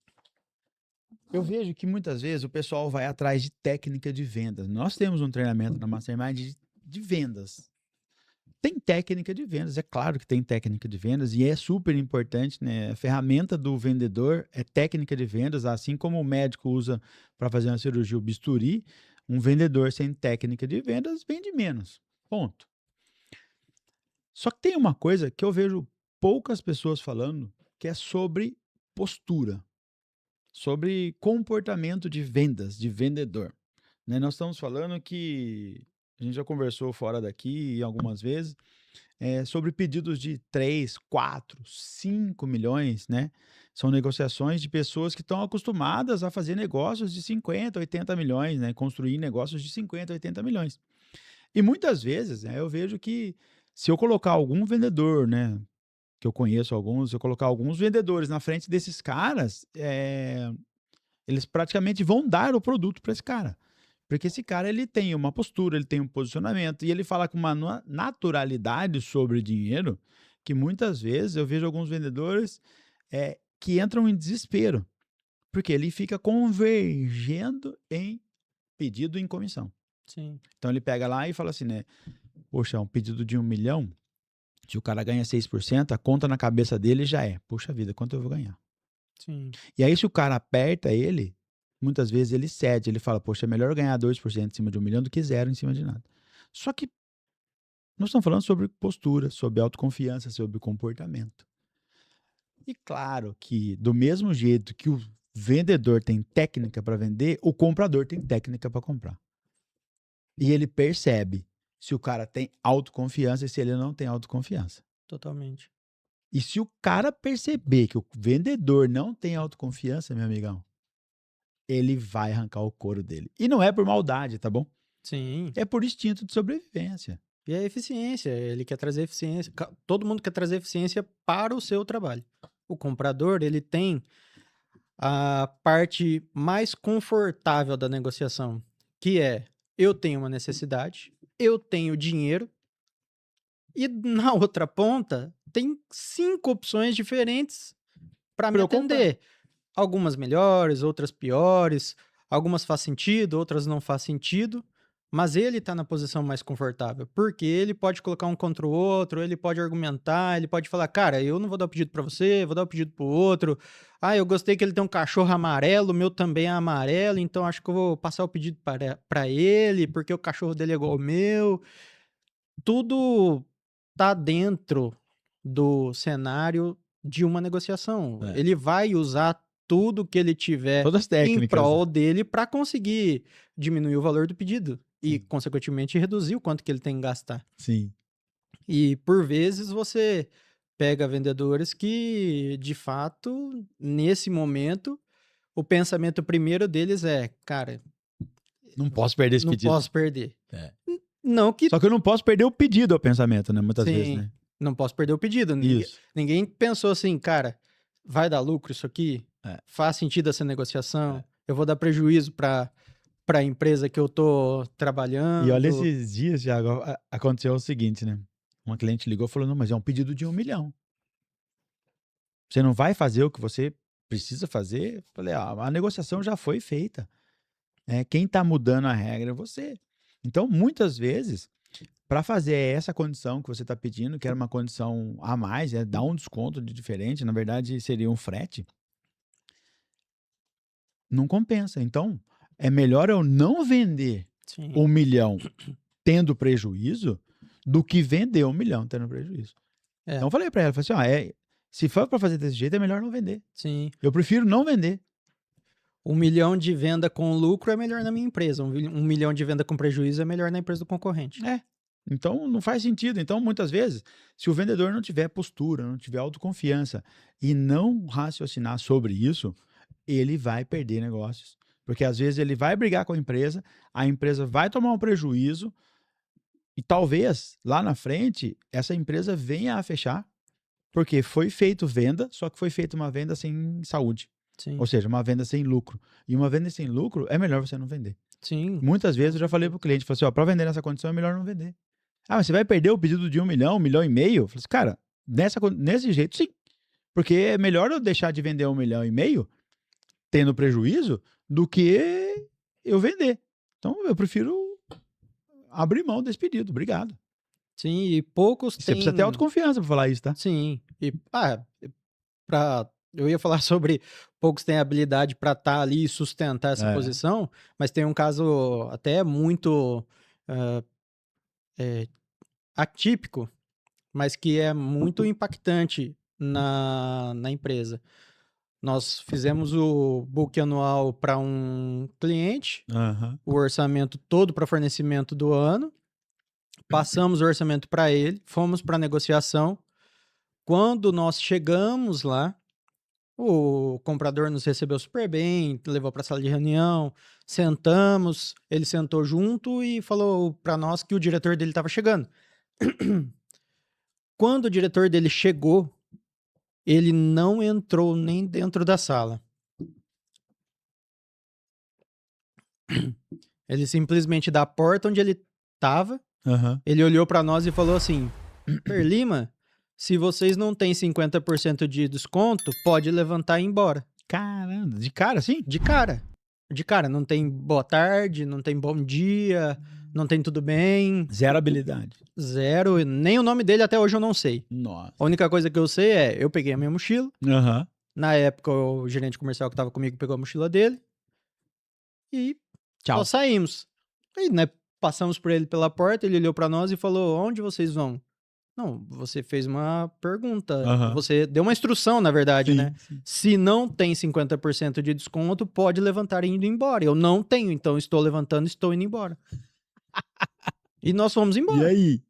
Speaker 1: Eu vejo que muitas vezes o pessoal vai atrás de técnica de vendas. Nós temos um treinamento na Mastermind de vendas. Tem técnica de vendas, é claro que tem técnica de vendas e é super importante, né? A ferramenta do vendedor é técnica de vendas, assim como o médico usa para fazer uma cirurgia o bisturi, um vendedor sem técnica de vendas vende menos. Ponto. Só que tem uma coisa que eu vejo poucas pessoas falando, que é sobre postura, sobre comportamento de vendas, de vendedor. Né? Nós estamos falando que a gente já conversou fora daqui algumas vezes sobre pedidos de 3, 4, 5 milhões, né? São negociações de pessoas que estão acostumadas a fazer negócios de 50, 80 milhões, né? Construir negócios de 50, 80 milhões. E muitas vezes, né, eu vejo que se eu colocar algum vendedor, né, que eu conheço alguns, se eu colocar alguns vendedores na frente desses caras, eles praticamente vão dar o produto para esse cara. Porque esse cara ele tem uma postura, ele tem um posicionamento e ele fala com uma naturalidade sobre dinheiro que muitas vezes eu vejo alguns vendedores que entram em desespero, porque ele fica convergendo em pedido em comissão.
Speaker 2: Sim.
Speaker 1: Então ele pega lá e fala assim, né? Poxa, um pedido de 1 milhão, se o cara ganha 6%, a conta na cabeça dele já é, poxa vida, quanto eu vou ganhar?
Speaker 2: Sim.
Speaker 1: E aí se o cara aperta ele, muitas vezes ele cede, ele fala, poxa, é melhor ganhar 2% em cima de 1 milhão do que 0 em cima de nada. Só que nós estamos falando sobre postura, sobre autoconfiança, sobre comportamento. E claro que do mesmo jeito que o vendedor tem técnica para vender, o comprador tem técnica para comprar. E ele percebe se o cara tem autoconfiança e se ele não tem autoconfiança.
Speaker 2: Totalmente.
Speaker 1: E se o cara perceber que o vendedor não tem autoconfiança, meu amigão, ele vai arrancar o couro dele. E não é por maldade, tá bom?
Speaker 2: Sim.
Speaker 1: É por instinto de sobrevivência.
Speaker 2: E a eficiência, ele quer trazer eficiência. Todo mundo quer trazer eficiência para o seu trabalho. O comprador, ele tem a parte mais confortável da negociação, que é: eu tenho uma necessidade, eu tenho dinheiro, e na outra ponta tem 5 opções diferentes para me
Speaker 1: Pra eu comprar.
Speaker 2: atender. Algumas melhores, outras piores, algumas faz sentido, outras não faz sentido, mas ele tá na posição mais confortável, porque ele pode colocar um contra o outro, ele pode argumentar, ele pode falar: cara, eu não vou dar o pedido para você, vou dar o pedido pro outro. Ah, eu gostei que ele tem um cachorro amarelo, o meu também é amarelo, então acho que eu vou passar o pedido para ele, porque o cachorro dele é igual ao meu. Tudo tá dentro do cenário de uma negociação.
Speaker 1: É.
Speaker 2: Ele vai usar tudo que ele tiver
Speaker 1: Todas as
Speaker 2: em
Speaker 1: técnicas.
Speaker 2: prol dele para conseguir diminuir o valor do pedido e,
Speaker 1: Sim.
Speaker 2: consequentemente, reduzir o quanto que ele tem que gastar.
Speaker 1: Sim.
Speaker 2: E, por vezes, você pega vendedores que, de fato, nesse momento, o pensamento primeiro deles é: cara,
Speaker 1: Não posso perder esse
Speaker 2: não
Speaker 1: pedido.
Speaker 2: posso perder.
Speaker 1: É.
Speaker 2: Não que...
Speaker 1: Só que eu não posso perder o pedido, é o pensamento, né? Muitas vezes,
Speaker 2: Sim,
Speaker 1: né?
Speaker 2: não posso perder o pedido.
Speaker 1: Isso.
Speaker 2: Ninguém pensou assim, cara, vai dar lucro isso aqui?
Speaker 1: É.
Speaker 2: Faz sentido essa negociação? Eu vou dar prejuízo para a empresa que eu tô trabalhando?
Speaker 1: E olha, esses dias, Thiago, aconteceu o seguinte, né? Uma cliente ligou e falou, não, mas é um pedido de 1 milhão. Você não vai fazer o que você precisa fazer? Eu falei, a negociação já foi feita. Quem está mudando a regra é você. Então, muitas vezes, para fazer essa condição que você está pedindo, que era uma condição a mais, dar um desconto de diferente, na verdade seria um frete, não compensa. Então, é melhor eu não vender
Speaker 2: Sim.
Speaker 1: 1 milhão tendo prejuízo do que vender 1 milhão tendo prejuízo. Então, eu falei para ela, falei assim, se for para fazer desse jeito, é melhor não vender.
Speaker 2: Sim.
Speaker 1: Eu prefiro não vender.
Speaker 2: 1 milhão de venda com lucro é melhor na minha empresa. 1 milhão de venda com prejuízo é melhor na empresa do concorrente.
Speaker 1: Então, não faz sentido. Então, muitas vezes, se o vendedor não tiver postura, não tiver autoconfiança e não raciocinar sobre isso, ele vai perder negócios. Porque, às vezes, ele vai brigar com a empresa vai tomar um prejuízo e talvez, lá na frente, essa empresa venha a fechar porque foi feito venda, só que foi feita uma venda sem saúde.
Speaker 2: Sim.
Speaker 1: Ou seja, uma venda sem lucro. E uma venda sem lucro, é melhor você não vender.
Speaker 2: Sim.
Speaker 1: Muitas vezes eu já falei para o cliente, falei assim, para vender nessa condição é melhor não vender. Mas você vai perder o pedido de 1 milhão, 1,5 milhão? Eu falei assim, cara, nesse jeito sim. Porque é melhor eu deixar de vender 1,5 milhão tendo prejuízo do que eu vender. Então eu prefiro abrir mão desse pedido. Obrigado.
Speaker 2: Sim, e poucos
Speaker 1: Você precisa ter autoconfiança para falar isso, tá?
Speaker 2: Sim. E eu ia falar sobre poucos têm habilidade para estar ali e sustentar essa posição, mas tem um caso até muito atípico, mas que é muito impactante na empresa. Nós fizemos o book anual para um cliente, o orçamento todo para fornecimento do ano, passamos o orçamento para ele, fomos para a negociação. Quando nós chegamos lá, o comprador nos recebeu super bem, levou para a sala de reunião, sentamos, ele sentou junto e falou para nós que o diretor dele estava chegando. Quando o diretor dele chegou, ele não entrou nem dentro da sala. Ele simplesmente, da porta onde ele estava, ele olhou para nós e falou assim, Lima, se vocês não têm 50% de desconto, pode levantar e ir embora.
Speaker 1: Caramba, de cara assim?
Speaker 2: De cara. De cara, não tem boa tarde, não tem bom dia, não tem tudo bem.
Speaker 1: Zero habilidade.
Speaker 2: Zero, nem o nome dele até hoje eu não sei.
Speaker 1: Nossa.
Speaker 2: A única coisa que eu sei é, eu peguei a minha mochila. Na época, o gerente comercial que estava comigo pegou a mochila dele. E
Speaker 1: tchau.
Speaker 2: Só saímos. Aí, né, passamos por ele pela porta, ele olhou pra nós e falou, onde vocês vão? Não, você fez uma pergunta, você deu uma instrução, na verdade, né?
Speaker 1: Sim.
Speaker 2: Se não tem 50% de desconto, pode levantar e indo embora. Eu não tenho, então estou levantando e estou indo embora. E nós fomos embora.
Speaker 1: E aí?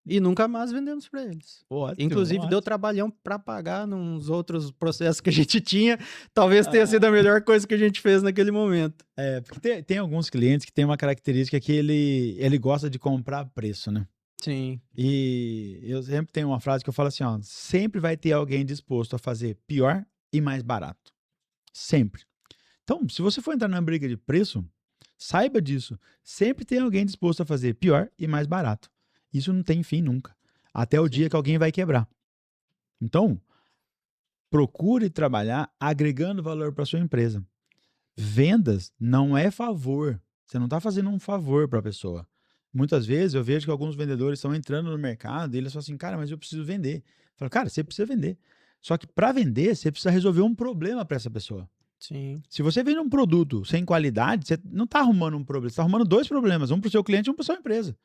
Speaker 2: E nunca mais vendemos pra eles.
Speaker 1: Ótimo,
Speaker 2: Inclusive, deu trabalhão pra pagar nos outros processos que a gente tinha. Talvez tenha sido a melhor coisa que a gente fez naquele momento.
Speaker 1: Porque tem alguns clientes que tem uma característica que ele gosta de comprar a preço, né?
Speaker 2: Sim.
Speaker 1: E eu sempre tenho uma frase que eu falo assim, sempre vai ter alguém disposto a fazer pior e mais barato. Sempre. Então, se você for entrar numa briga de preço, saiba disso. Sempre tem alguém disposto a fazer pior e mais barato. Isso não tem fim nunca. Até o dia que alguém vai quebrar. Então, procure trabalhar agregando valor para sua empresa. Vendas não é favor. Você não está fazendo um favor para a pessoa. Muitas vezes eu vejo que alguns vendedores estão entrando no mercado e eles falam assim, cara, mas eu preciso vender. Eu falo, cara, você precisa vender. Só que para vender, você precisa resolver um problema para essa pessoa.
Speaker 2: Sim.
Speaker 1: Se você vende um produto sem qualidade, você não está arrumando um problema, você está arrumando 2 problemas, um para o seu cliente e um para a sua empresa.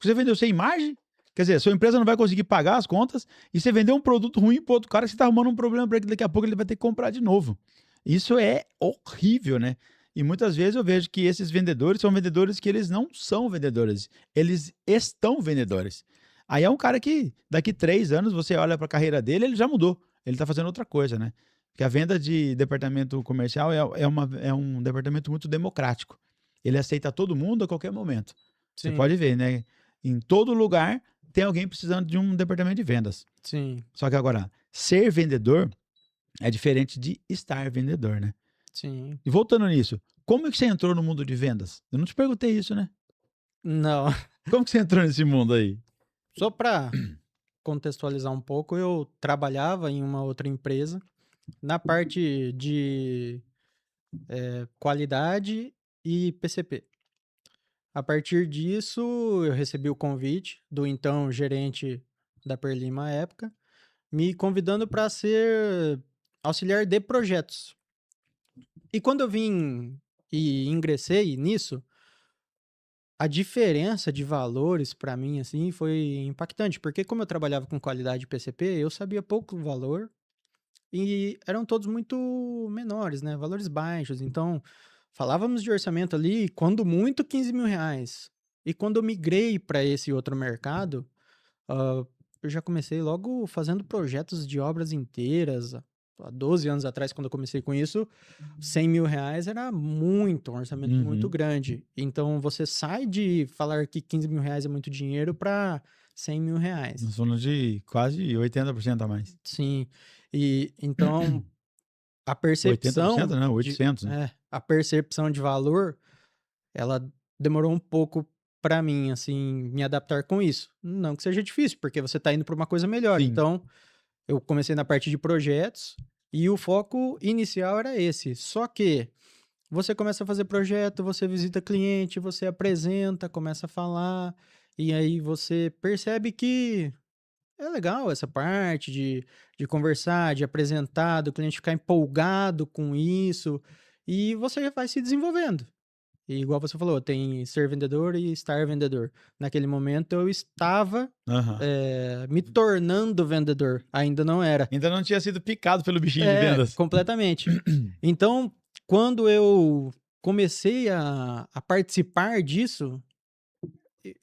Speaker 1: Você vendeu sem margem, quer dizer, a sua empresa não vai conseguir pagar as contas e você vendeu um produto ruim para outro cara que você está arrumando um problema para ele, daqui a pouco ele vai ter que comprar de novo. Isso é horrível, né? E muitas vezes eu vejo que esses vendedores são vendedores que eles não são vendedores, eles estão vendedores. Aí é um cara que daqui 3 anos você olha para a carreira dele, ele já mudou, ele está fazendo outra coisa, né? Porque a venda de departamento comercial é um departamento muito democrático. Ele aceita todo mundo a qualquer momento.
Speaker 2: Sim.
Speaker 1: Você pode ver, né? Em todo lugar tem alguém precisando de um departamento de vendas.
Speaker 2: Sim.
Speaker 1: Só que agora, ser vendedor É diferente de estar vendedor, né?
Speaker 2: Sim.
Speaker 1: E voltando nisso, como é que você entrou no mundo de vendas? Eu não te perguntei isso, né?
Speaker 2: Não,
Speaker 1: Como que você entrou nesse mundo aí?
Speaker 2: só para contextualizar um pouco, eu trabalhava em uma outra empresa na parte de qualidade e PCP. A partir disso, eu recebi o convite do então gerente da Perlima à época, me convidando para ser auxiliar de projetos. E quando eu vim e ingressei nisso, a diferença de valores para mim assim foi impactante, porque como eu trabalhava com qualidade PCP, eu sabia pouco valor e eram todos muito menores, né? Valores baixos. Então, falávamos de orçamento ali, quando muito, R$ 15.000. E quando eu migrei para esse outro mercado, ah, eu já comecei logo fazendo projetos de obras inteiras. Há 12 anos atrás, quando eu comecei com isso, R$ 100.000 era muito, um orçamento muito
Speaker 1: Uhum.
Speaker 2: grande. Então, você sai de falar que R$ 15.000 é muito dinheiro para R$ 100.000.
Speaker 1: Nós falamos de quase 80% a mais.
Speaker 2: Sim. E então a
Speaker 1: 80%
Speaker 2: percepção
Speaker 1: não,
Speaker 2: de
Speaker 1: 800, né?
Speaker 2: a percepção de valor, ela demorou um pouco para mim, assim, me adaptar com isso. Não que seja difícil, porque você tá indo para uma coisa melhor.
Speaker 1: Sim.
Speaker 2: Então, eu comecei na parte de projetos e o foco inicial era esse. Só que você começa a fazer projeto, você visita cliente, você apresenta, começa a falar, e aí você percebe que é legal essa parte de conversar, de apresentar, do cliente ficar empolgado com isso, e você vai se desenvolvendo. E igual você falou, tem ser vendedor e estar vendedor. Naquele momento eu estava
Speaker 1: Aham.
Speaker 2: me tornando vendedor, ainda não era.
Speaker 1: Ainda não tinha sido picado pelo bichinho de
Speaker 2: É,
Speaker 1: vendas.
Speaker 2: completamente. Então, quando eu comecei a participar disso,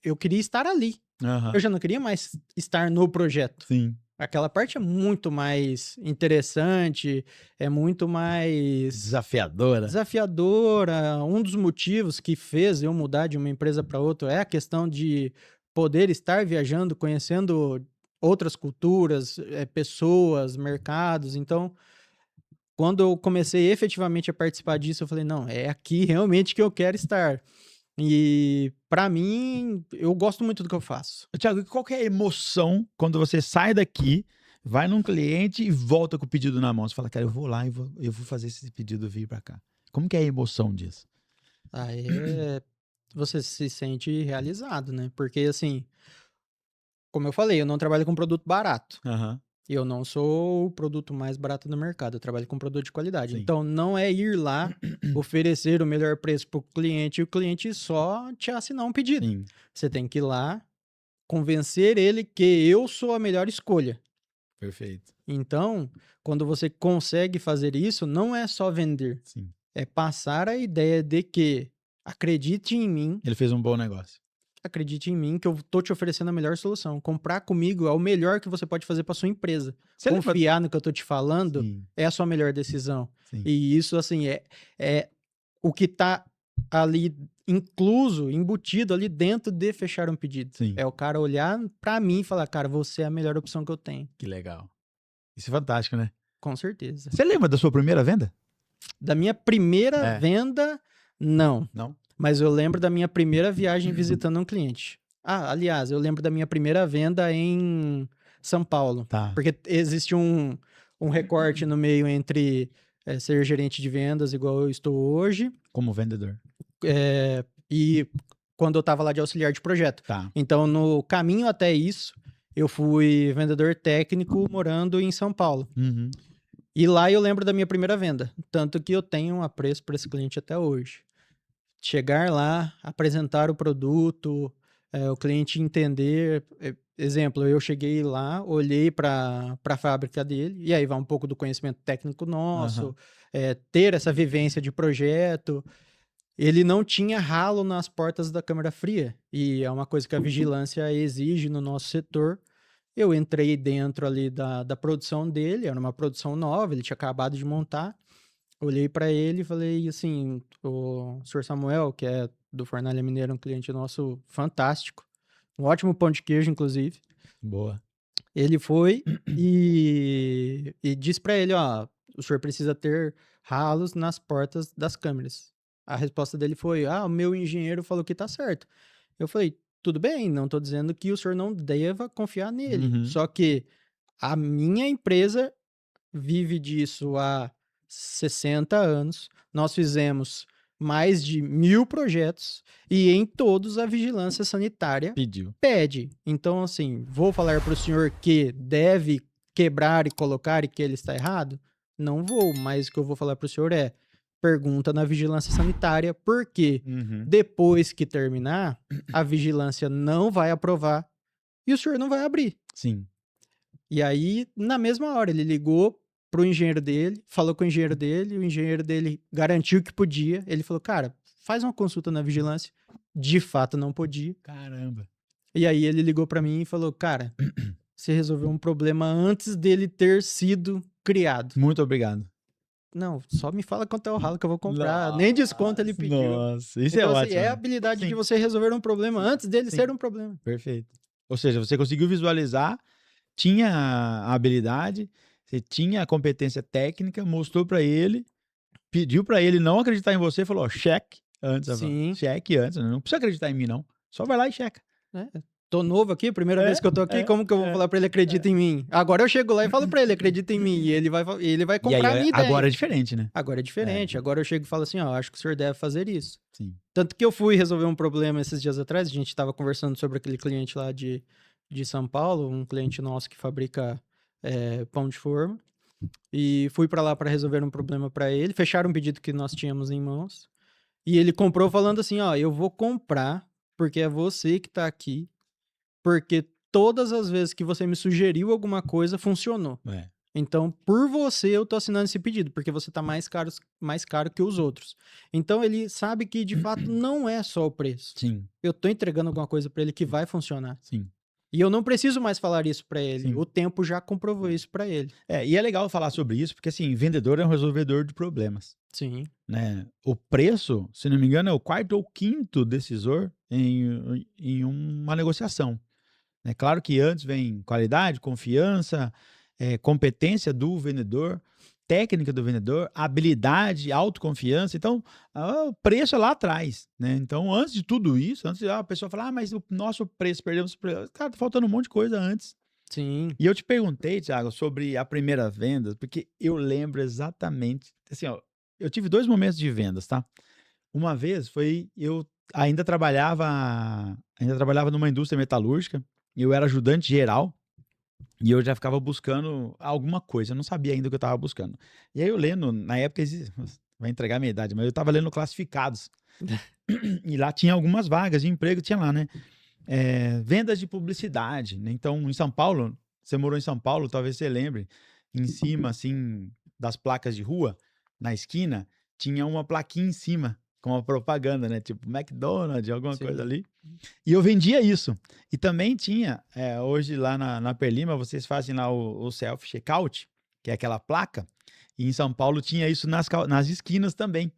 Speaker 2: eu queria estar ali. Eu
Speaker 1: Aham.
Speaker 2: já não queria mais estar no projeto.
Speaker 1: Sim.
Speaker 2: Aquela parte é muito mais interessante, é muito mais
Speaker 1: Desafiadora.
Speaker 2: desafiadora. Um dos motivos que fez eu mudar de uma empresa para outra é a questão de poder estar viajando, conhecendo outras culturas, pessoas, mercados. Então, quando eu comecei efetivamente a participar disso, eu falei: não, é aqui realmente que eu quero estar. E para mim, eu gosto muito do que eu faço.
Speaker 1: Thiago, qual que é a emoção quando você sai daqui, vai num cliente e volta com o pedido na mão? Você fala, cara, eu vou lá e eu vou fazer esse pedido vir para cá. Como que é a emoção disso?
Speaker 2: Aí você se sente realizado, né? Porque assim, como eu falei, eu não trabalho com produto barato.
Speaker 1: Aham.
Speaker 2: E eu não sou o produto mais barato do mercado, eu trabalho com produto de qualidade.
Speaker 1: Sim.
Speaker 2: Então, não é ir lá, oferecer o melhor preço para o cliente e o cliente só te assinar um pedido.
Speaker 1: Sim.
Speaker 2: Você tem que ir lá, convencer ele que eu sou a melhor escolha.
Speaker 1: Perfeito.
Speaker 2: Então, quando você consegue fazer isso, não é só vender,
Speaker 1: Sim.
Speaker 2: é passar a ideia de que acredite em mim,
Speaker 1: Ele fez um bom negócio.
Speaker 2: acredite em mim que eu tô te oferecendo a melhor solução. Comprar comigo é o melhor que você pode fazer para sua empresa.
Speaker 1: Você lembra?
Speaker 2: Confiar no que eu tô te falando
Speaker 1: Sim.
Speaker 2: é a sua melhor decisão.
Speaker 1: Sim.
Speaker 2: E isso, assim, é o que tá ali incluso, embutido ali dentro de fechar um pedido.
Speaker 1: Sim.
Speaker 2: É o cara olhar para mim e falar, cara, você é a melhor opção que eu tenho.
Speaker 1: Que legal. Isso é fantástico, né?
Speaker 2: Com certeza.
Speaker 1: Você lembra da sua primeira venda?
Speaker 2: Da minha primeira
Speaker 1: É.
Speaker 2: venda, não.
Speaker 1: Não?
Speaker 2: Mas eu lembro da minha primeira viagem visitando um cliente. Ah, aliás, eu lembro da minha primeira venda em São Paulo.
Speaker 1: Tá.
Speaker 2: Porque existe um recorte no meio entre ser gerente de vendas, igual eu estou hoje,
Speaker 1: Como vendedor.
Speaker 2: e quando eu estava lá de auxiliar de projeto.
Speaker 1: Tá.
Speaker 2: Então, no caminho até isso, eu fui vendedor técnico morando em São Paulo.
Speaker 1: Uhum.
Speaker 2: E lá eu lembro da minha primeira venda. Tanto que eu tenho um apreço por esse cliente até hoje. Chegar lá, apresentar o produto, o cliente entender. Exemplo, eu cheguei lá, olhei para a fábrica dele, e aí vai um pouco do conhecimento técnico nosso, ter essa vivência de projeto. Ele não tinha ralo nas portas da câmara fria, e é uma coisa que a vigilância exige no nosso setor. Eu entrei dentro ali da produção dele, era uma produção nova, ele tinha acabado de montar. Olhei para ele e falei assim: o senhor Samuel, que é do Fornalha Mineira, um cliente nosso fantástico, um ótimo pão de queijo, inclusive.
Speaker 1: Boa.
Speaker 2: Ele foi e disse para ele: ó, o senhor precisa ter ralos nas portas das câmeras. A resposta dele foi, o meu engenheiro falou que tá certo. Eu falei, tudo bem, não tô dizendo que o senhor não deva confiar nele.
Speaker 1: Uhum.
Speaker 2: Só que a minha empresa vive disso há 60 anos. Nós fizemos mais de 1000 projetos e em todos a vigilância sanitária
Speaker 1: Pediu.
Speaker 2: pede. Então, assim, vou falar para o senhor que deve quebrar e colocar e que ele está errado? Não vou, mas o que eu vou falar para o senhor é pergunta na vigilância sanitária, porque
Speaker 1: Uhum.
Speaker 2: depois que terminar, a vigilância não vai aprovar e o senhor não vai abrir.
Speaker 1: Sim.
Speaker 2: E aí, na mesma hora, ele ligou pro engenheiro dele, falou com o engenheiro dele garantiu que podia. Ele falou, cara, faz uma consulta na vigilância. De fato, não podia.
Speaker 1: Caramba.
Speaker 2: E aí ele ligou pra mim e falou, cara, você resolveu um problema antes dele ter sido criado.
Speaker 1: Muito obrigado.
Speaker 2: Não, só me fala quanto é o ralo que eu vou comprar. Nem desconto ele pediu.
Speaker 1: Nossa, isso
Speaker 2: Então,
Speaker 1: é
Speaker 2: assim,
Speaker 1: ótimo.
Speaker 2: é a
Speaker 1: né?
Speaker 2: habilidade
Speaker 1: Sim.
Speaker 2: de você resolver um problema antes dele
Speaker 1: Sim.
Speaker 2: ser um problema.
Speaker 1: Perfeito. Ou seja, você conseguiu visualizar, tinha a habilidade, você tinha a competência técnica, mostrou pra ele, pediu pra ele não acreditar em você, falou, ó, cheque antes,
Speaker 2: Sim.
Speaker 1: cheque antes, não precisa acreditar em mim não, só vai lá e checa.
Speaker 2: Tô novo aqui, primeira vez que eu tô aqui, como que eu vou falar pra ele acredita em mim? Agora eu chego lá e falo pra ele, acredita em mim, e ele vai
Speaker 1: E
Speaker 2: comprar a
Speaker 1: aí,
Speaker 2: minha ideia.
Speaker 1: agora é diferente, né?
Speaker 2: Agora é diferente, agora eu chego e falo assim, ó, acho que o senhor deve fazer isso.
Speaker 1: Sim.
Speaker 2: Tanto que eu fui resolver um problema esses dias atrás, a gente tava conversando sobre aquele cliente lá de São Paulo, um cliente nosso que fabrica pão de forma, e fui pra lá pra resolver um problema pra ele, fecharam um pedido que nós tínhamos em mãos, e ele comprou falando assim, ó, eu vou comprar porque é você que tá aqui, porque todas as vezes que você me sugeriu alguma coisa, funcionou.
Speaker 1: É.
Speaker 2: Então, por você, eu tô assinando esse pedido, porque você tá mais caro que os outros. Então, ele sabe que, de fato, não é só o preço.
Speaker 1: Sim,
Speaker 2: Eu tô entregando alguma coisa pra ele que vai funcionar.
Speaker 1: sim.
Speaker 2: E eu não preciso mais falar isso pra ele.
Speaker 1: Sim.
Speaker 2: O tempo já comprovou isso pra ele.
Speaker 1: E é legal falar sobre isso, porque assim, vendedor é um resolvedor de problemas,
Speaker 2: Sim.
Speaker 1: né? O preço, se não me engano, é o quarto ou quinto decisor em uma negociação. É claro que antes vem qualidade, confiança, competência do vendedor, técnica do vendedor, habilidade, autoconfiança. Então, o preço é lá atrás, né? Então, antes de tudo isso, antes a pessoa falar, mas o nosso preço, perdemos o preço. Cara, tá faltando um monte de coisa antes.
Speaker 2: Sim.
Speaker 1: E eu te perguntei, Thiago, sobre a primeira venda, porque eu lembro exatamente, assim, ó, eu tive 2 momentos de vendas, tá? Uma vez eu ainda trabalhava numa indústria metalúrgica, e eu era ajudante geral, e eu já ficava buscando alguma coisa, eu não sabia ainda o que eu estava buscando. E aí eu lendo, na época, vai entregar a minha idade, mas eu estava lendo classificados. E lá tinha algumas vagas de emprego, tinha lá, né? Vendas de publicidade, né? Então, em São Paulo, você morou em São Paulo, talvez você lembre, em cima, assim, das placas de rua, na esquina, tinha uma plaquinha em cima, com uma propaganda, né? Tipo McDonald's, alguma coisa
Speaker 2: Sim.
Speaker 1: ali. E eu vendia isso. E também tinha, hoje lá na Perlima, vocês fazem lá o self-checkout, que é aquela placa, e em São Paulo tinha isso nas esquinas também,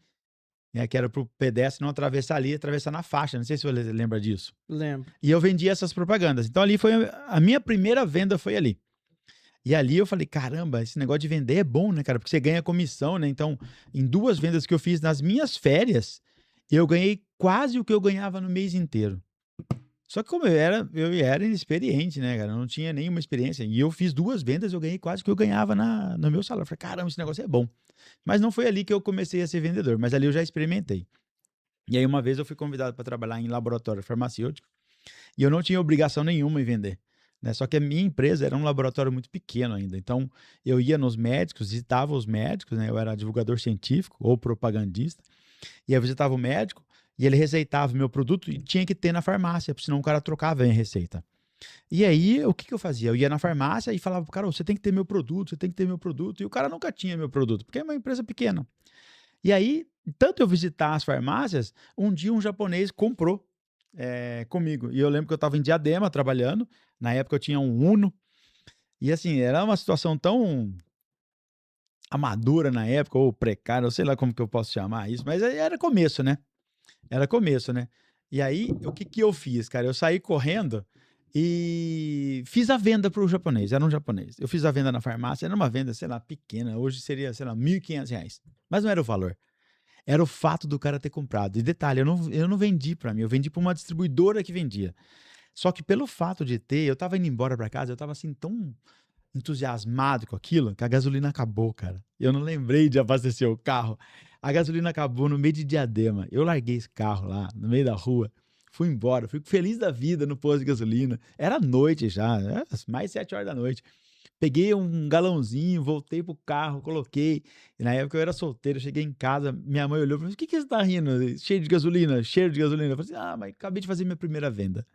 Speaker 1: que era para o pedestre não atravessar ali, atravessar na faixa. Não sei se você lembra disso.
Speaker 2: Lembro.
Speaker 1: E eu vendia essas propagandas. Então ali foi a minha primeira venda, foi ali. E ali eu falei, caramba, esse negócio de vender é bom, né, cara? Porque você ganha comissão, né? Então, em 2 vendas que eu fiz nas minhas férias, eu ganhei quase o que eu ganhava no mês inteiro. Só que como eu era inexperiente, né, cara? Eu não tinha nenhuma experiência. E eu fiz 2 vendas, eu ganhei quase o que eu ganhava no meu salário. Eu falei, caramba, esse negócio é bom. Mas não foi ali que eu comecei a ser vendedor, mas ali eu já experimentei. E aí uma vez eu fui convidado para trabalhar em laboratório farmacêutico e eu não tinha obrigação nenhuma em vender, né? Só que a minha empresa era um laboratório muito pequeno ainda. Então eu ia nos médicos, visitava os médicos, né? Eu era divulgador científico ou propagandista. E aí eu visitava o médico e ele receitava o meu produto e tinha que ter na farmácia, porque senão o cara trocava a receita. E aí, o que eu fazia? Eu ia na farmácia e falava pro cara, você tem que ter meu produto, você tem que ter meu produto. E o cara nunca tinha meu produto, porque é uma empresa pequena. E aí, tanto eu visitar as farmácias, um dia um japonês comprou comigo. E eu lembro que eu estava em Diadema trabalhando, na época eu tinha um Uno, e assim, era uma situação tão amadora na época, ou precária, eu sei lá como que eu posso chamar isso, mas aí era começo, né? Era começo, né? E aí, o que eu fiz, cara? Eu saí correndo E fiz a venda pro japonês, era um japonês. Eu fiz a venda na farmácia, era uma venda, sei lá, pequena. Hoje seria, sei lá, R$ 1.500. Mas não era o valor. Era o fato do cara ter comprado. E detalhe, eu não vendi para mim, eu vendi para uma distribuidora que vendia. Só que pelo fato de ter, eu tava indo embora para casa, eu tava assim tão entusiasmado com aquilo, que a gasolina acabou, cara. Eu não lembrei de abastecer o carro. A gasolina acabou no meio de Diadema. Eu larguei esse carro lá, no meio da rua. Fui embora, fui feliz da vida no posto de gasolina. Era noite já, era mais 7 horas da noite. Peguei um galãozinho, voltei pro carro, coloquei. E na época eu era solteiro, eu cheguei em casa, minha mãe olhou e falou: "O que que você tá rindo? Cheio de gasolina, cheiro de gasolina." Eu falei assim: "Ah, mas acabei de fazer minha primeira venda."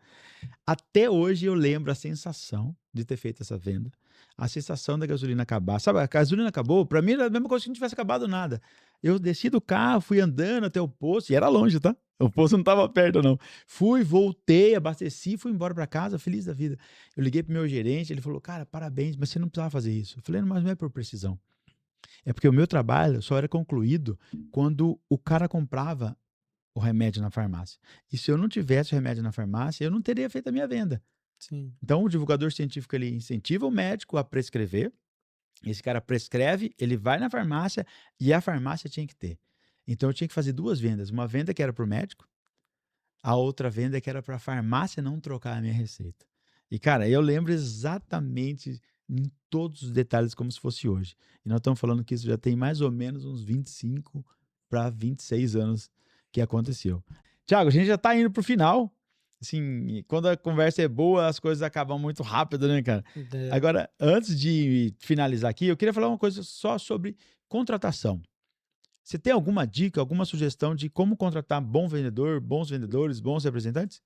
Speaker 1: Até hoje eu lembro a sensação de ter feito essa venda, a sensação da gasolina acabar. Sabe, a gasolina acabou, pra mim era a mesma coisa que não tivesse acabado nada. Eu desci do carro, fui andando até o posto, e era longe, tá? O posto não estava perto, não. Fui, voltei, abasteci, fui embora pra casa, feliz da vida. Eu liguei pro meu gerente, ele falou: "Cara, parabéns, mas você não precisava fazer isso." Eu falei: "Mas não é por precisão. É porque o meu trabalho só era concluído quando o cara comprava o remédio na farmácia. E se eu não tivesse o remédio na farmácia, eu não teria feito a minha venda."
Speaker 2: Sim.
Speaker 1: Então, o divulgador científico ele incentiva o médico a prescrever. Esse cara prescreve, ele vai na farmácia e a farmácia tinha que ter. Então, eu tinha que fazer duas vendas. Uma venda que era para o médico, a outra venda que era para a farmácia não trocar a minha receita. E, cara, eu lembro exatamente em todos os detalhes como se fosse hoje. E nós estamos falando que isso já tem mais ou menos uns 25 para 26 anos que aconteceu. Tiago, a gente já está indo para o final. Assim, quando a conversa é boa, as coisas acabam muito rápido, né, cara?
Speaker 2: É.
Speaker 1: Agora, antes de finalizar aqui, eu queria falar uma coisa só sobre contratação. Você tem alguma dica, alguma sugestão de como contratar bom vendedor, bons vendedores, bons representantes?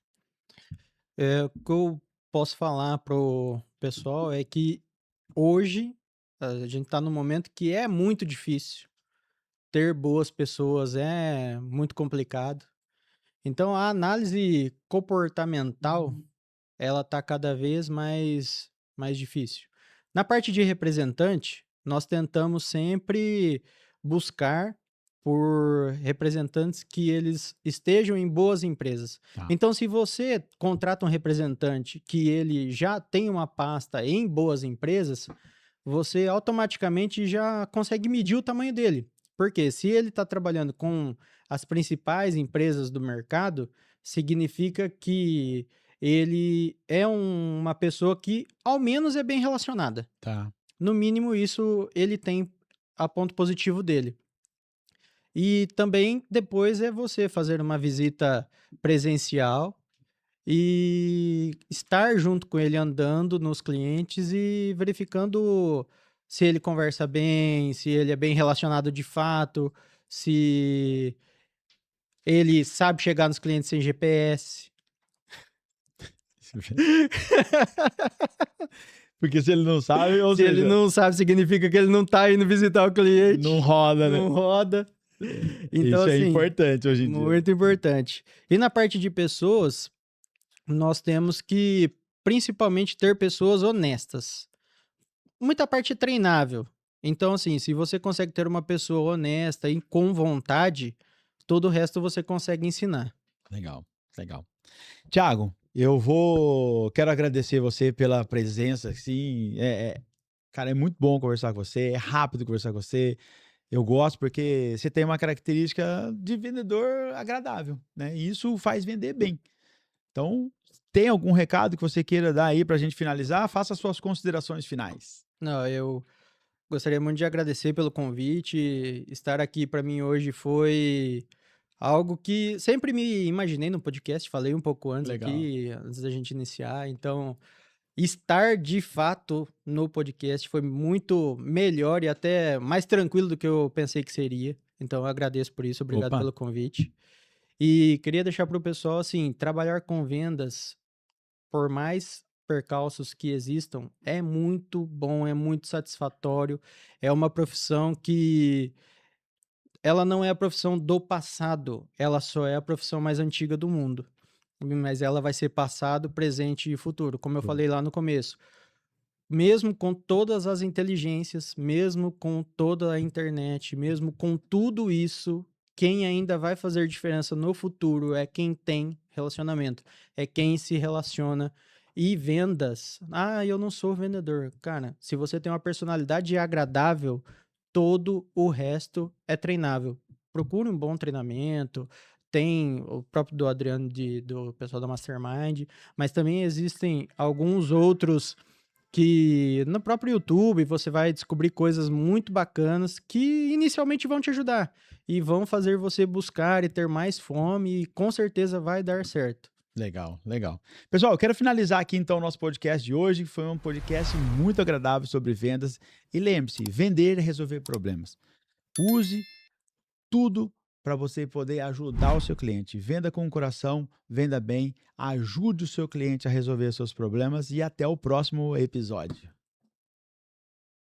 Speaker 2: O que eu posso falar pro pessoal é que hoje a gente está num momento que é muito difícil. Ter boas pessoas é muito complicado. Então a análise comportamental, ela tá cada vez mais difícil. Na parte de representante, nós tentamos sempre buscar por representantes que eles estejam em boas empresas.
Speaker 1: Tá.
Speaker 2: Então, se você contrata um representante que ele já tem uma pasta em boas empresas, você automaticamente já consegue medir o tamanho dele. Porque se ele está trabalhando com as principais empresas do mercado, significa que ele é uma pessoa que, ao menos, é bem relacionada.
Speaker 1: Tá.
Speaker 2: No mínimo, isso ele tem a ponto positivo dele. E também depois é você fazer uma visita presencial e estar junto com ele andando nos clientes e verificando se ele conversa bem, se ele é bem relacionado de fato, se ele sabe chegar nos clientes sem GPS.
Speaker 1: Porque se ele não sabe, ou
Speaker 2: Se ele
Speaker 1: seja,
Speaker 2: não sabe, significa que ele não tá indo visitar o cliente.
Speaker 1: não roda, né?
Speaker 2: Não roda. Então,
Speaker 1: Isso é
Speaker 2: assim,
Speaker 1: importante hoje em dia.
Speaker 2: muito importante. E na parte de pessoas, nós temos que, principalmente, ter pessoas honestas. Muita parte é treinável. Então, assim, se você consegue ter uma pessoa honesta e com vontade, todo o resto você consegue ensinar.
Speaker 1: Legal, legal. Tiago, quero agradecer você pela presença, assim, cara, é muito bom conversar com você, é rápido conversar com você. Eu gosto porque você tem uma característica de vendedor agradável, né? E isso faz vender bem. Então, tem algum recado que você queira dar aí pra gente finalizar? Faça as suas considerações finais.
Speaker 2: Não, eu gostaria muito de agradecer pelo convite. Estar aqui para mim hoje foi algo que sempre me imaginei no podcast, falei um pouco antes
Speaker 1: Legal.
Speaker 2: aqui, antes da gente iniciar. Então, estar de fato no podcast foi muito melhor e até mais tranquilo do que eu pensei que seria. Então, eu agradeço por isso, obrigado
Speaker 1: Opa,
Speaker 2: pelo convite. E queria deixar para o pessoal assim, trabalhar com vendas, por mais percalços que existam, é muito bom, é muito satisfatório. É uma profissão que ela não é a profissão do passado, ela só é a profissão mais antiga do mundo. Mas ela vai ser passado, presente e futuro, como eu
Speaker 1: show.
Speaker 2: falei lá no começo. Mesmo com todas as inteligências, mesmo com toda a internet, mesmo com tudo isso, quem ainda vai fazer diferença no futuro é quem tem relacionamento, é quem se relaciona E vendas. Ah, eu não sou vendedor. Cara, se você tem uma personalidade agradável, todo o resto é treinável. Procure um bom treinamento. Tem o próprio do Adriano, do pessoal da Mastermind, mas também existem alguns outros que no próprio YouTube você vai descobrir coisas muito bacanas que inicialmente vão te ajudar e vão fazer você buscar e ter mais fome e com certeza vai dar certo.
Speaker 1: Legal, legal. Pessoal, eu quero finalizar aqui então o nosso podcast de hoje, que foi um podcast muito agradável sobre vendas. E lembre-se, vender é resolver problemas. Use tudo para você poder ajudar o seu cliente. Venda com o coração, venda bem, ajude o seu cliente a resolver seus problemas e até o próximo episódio.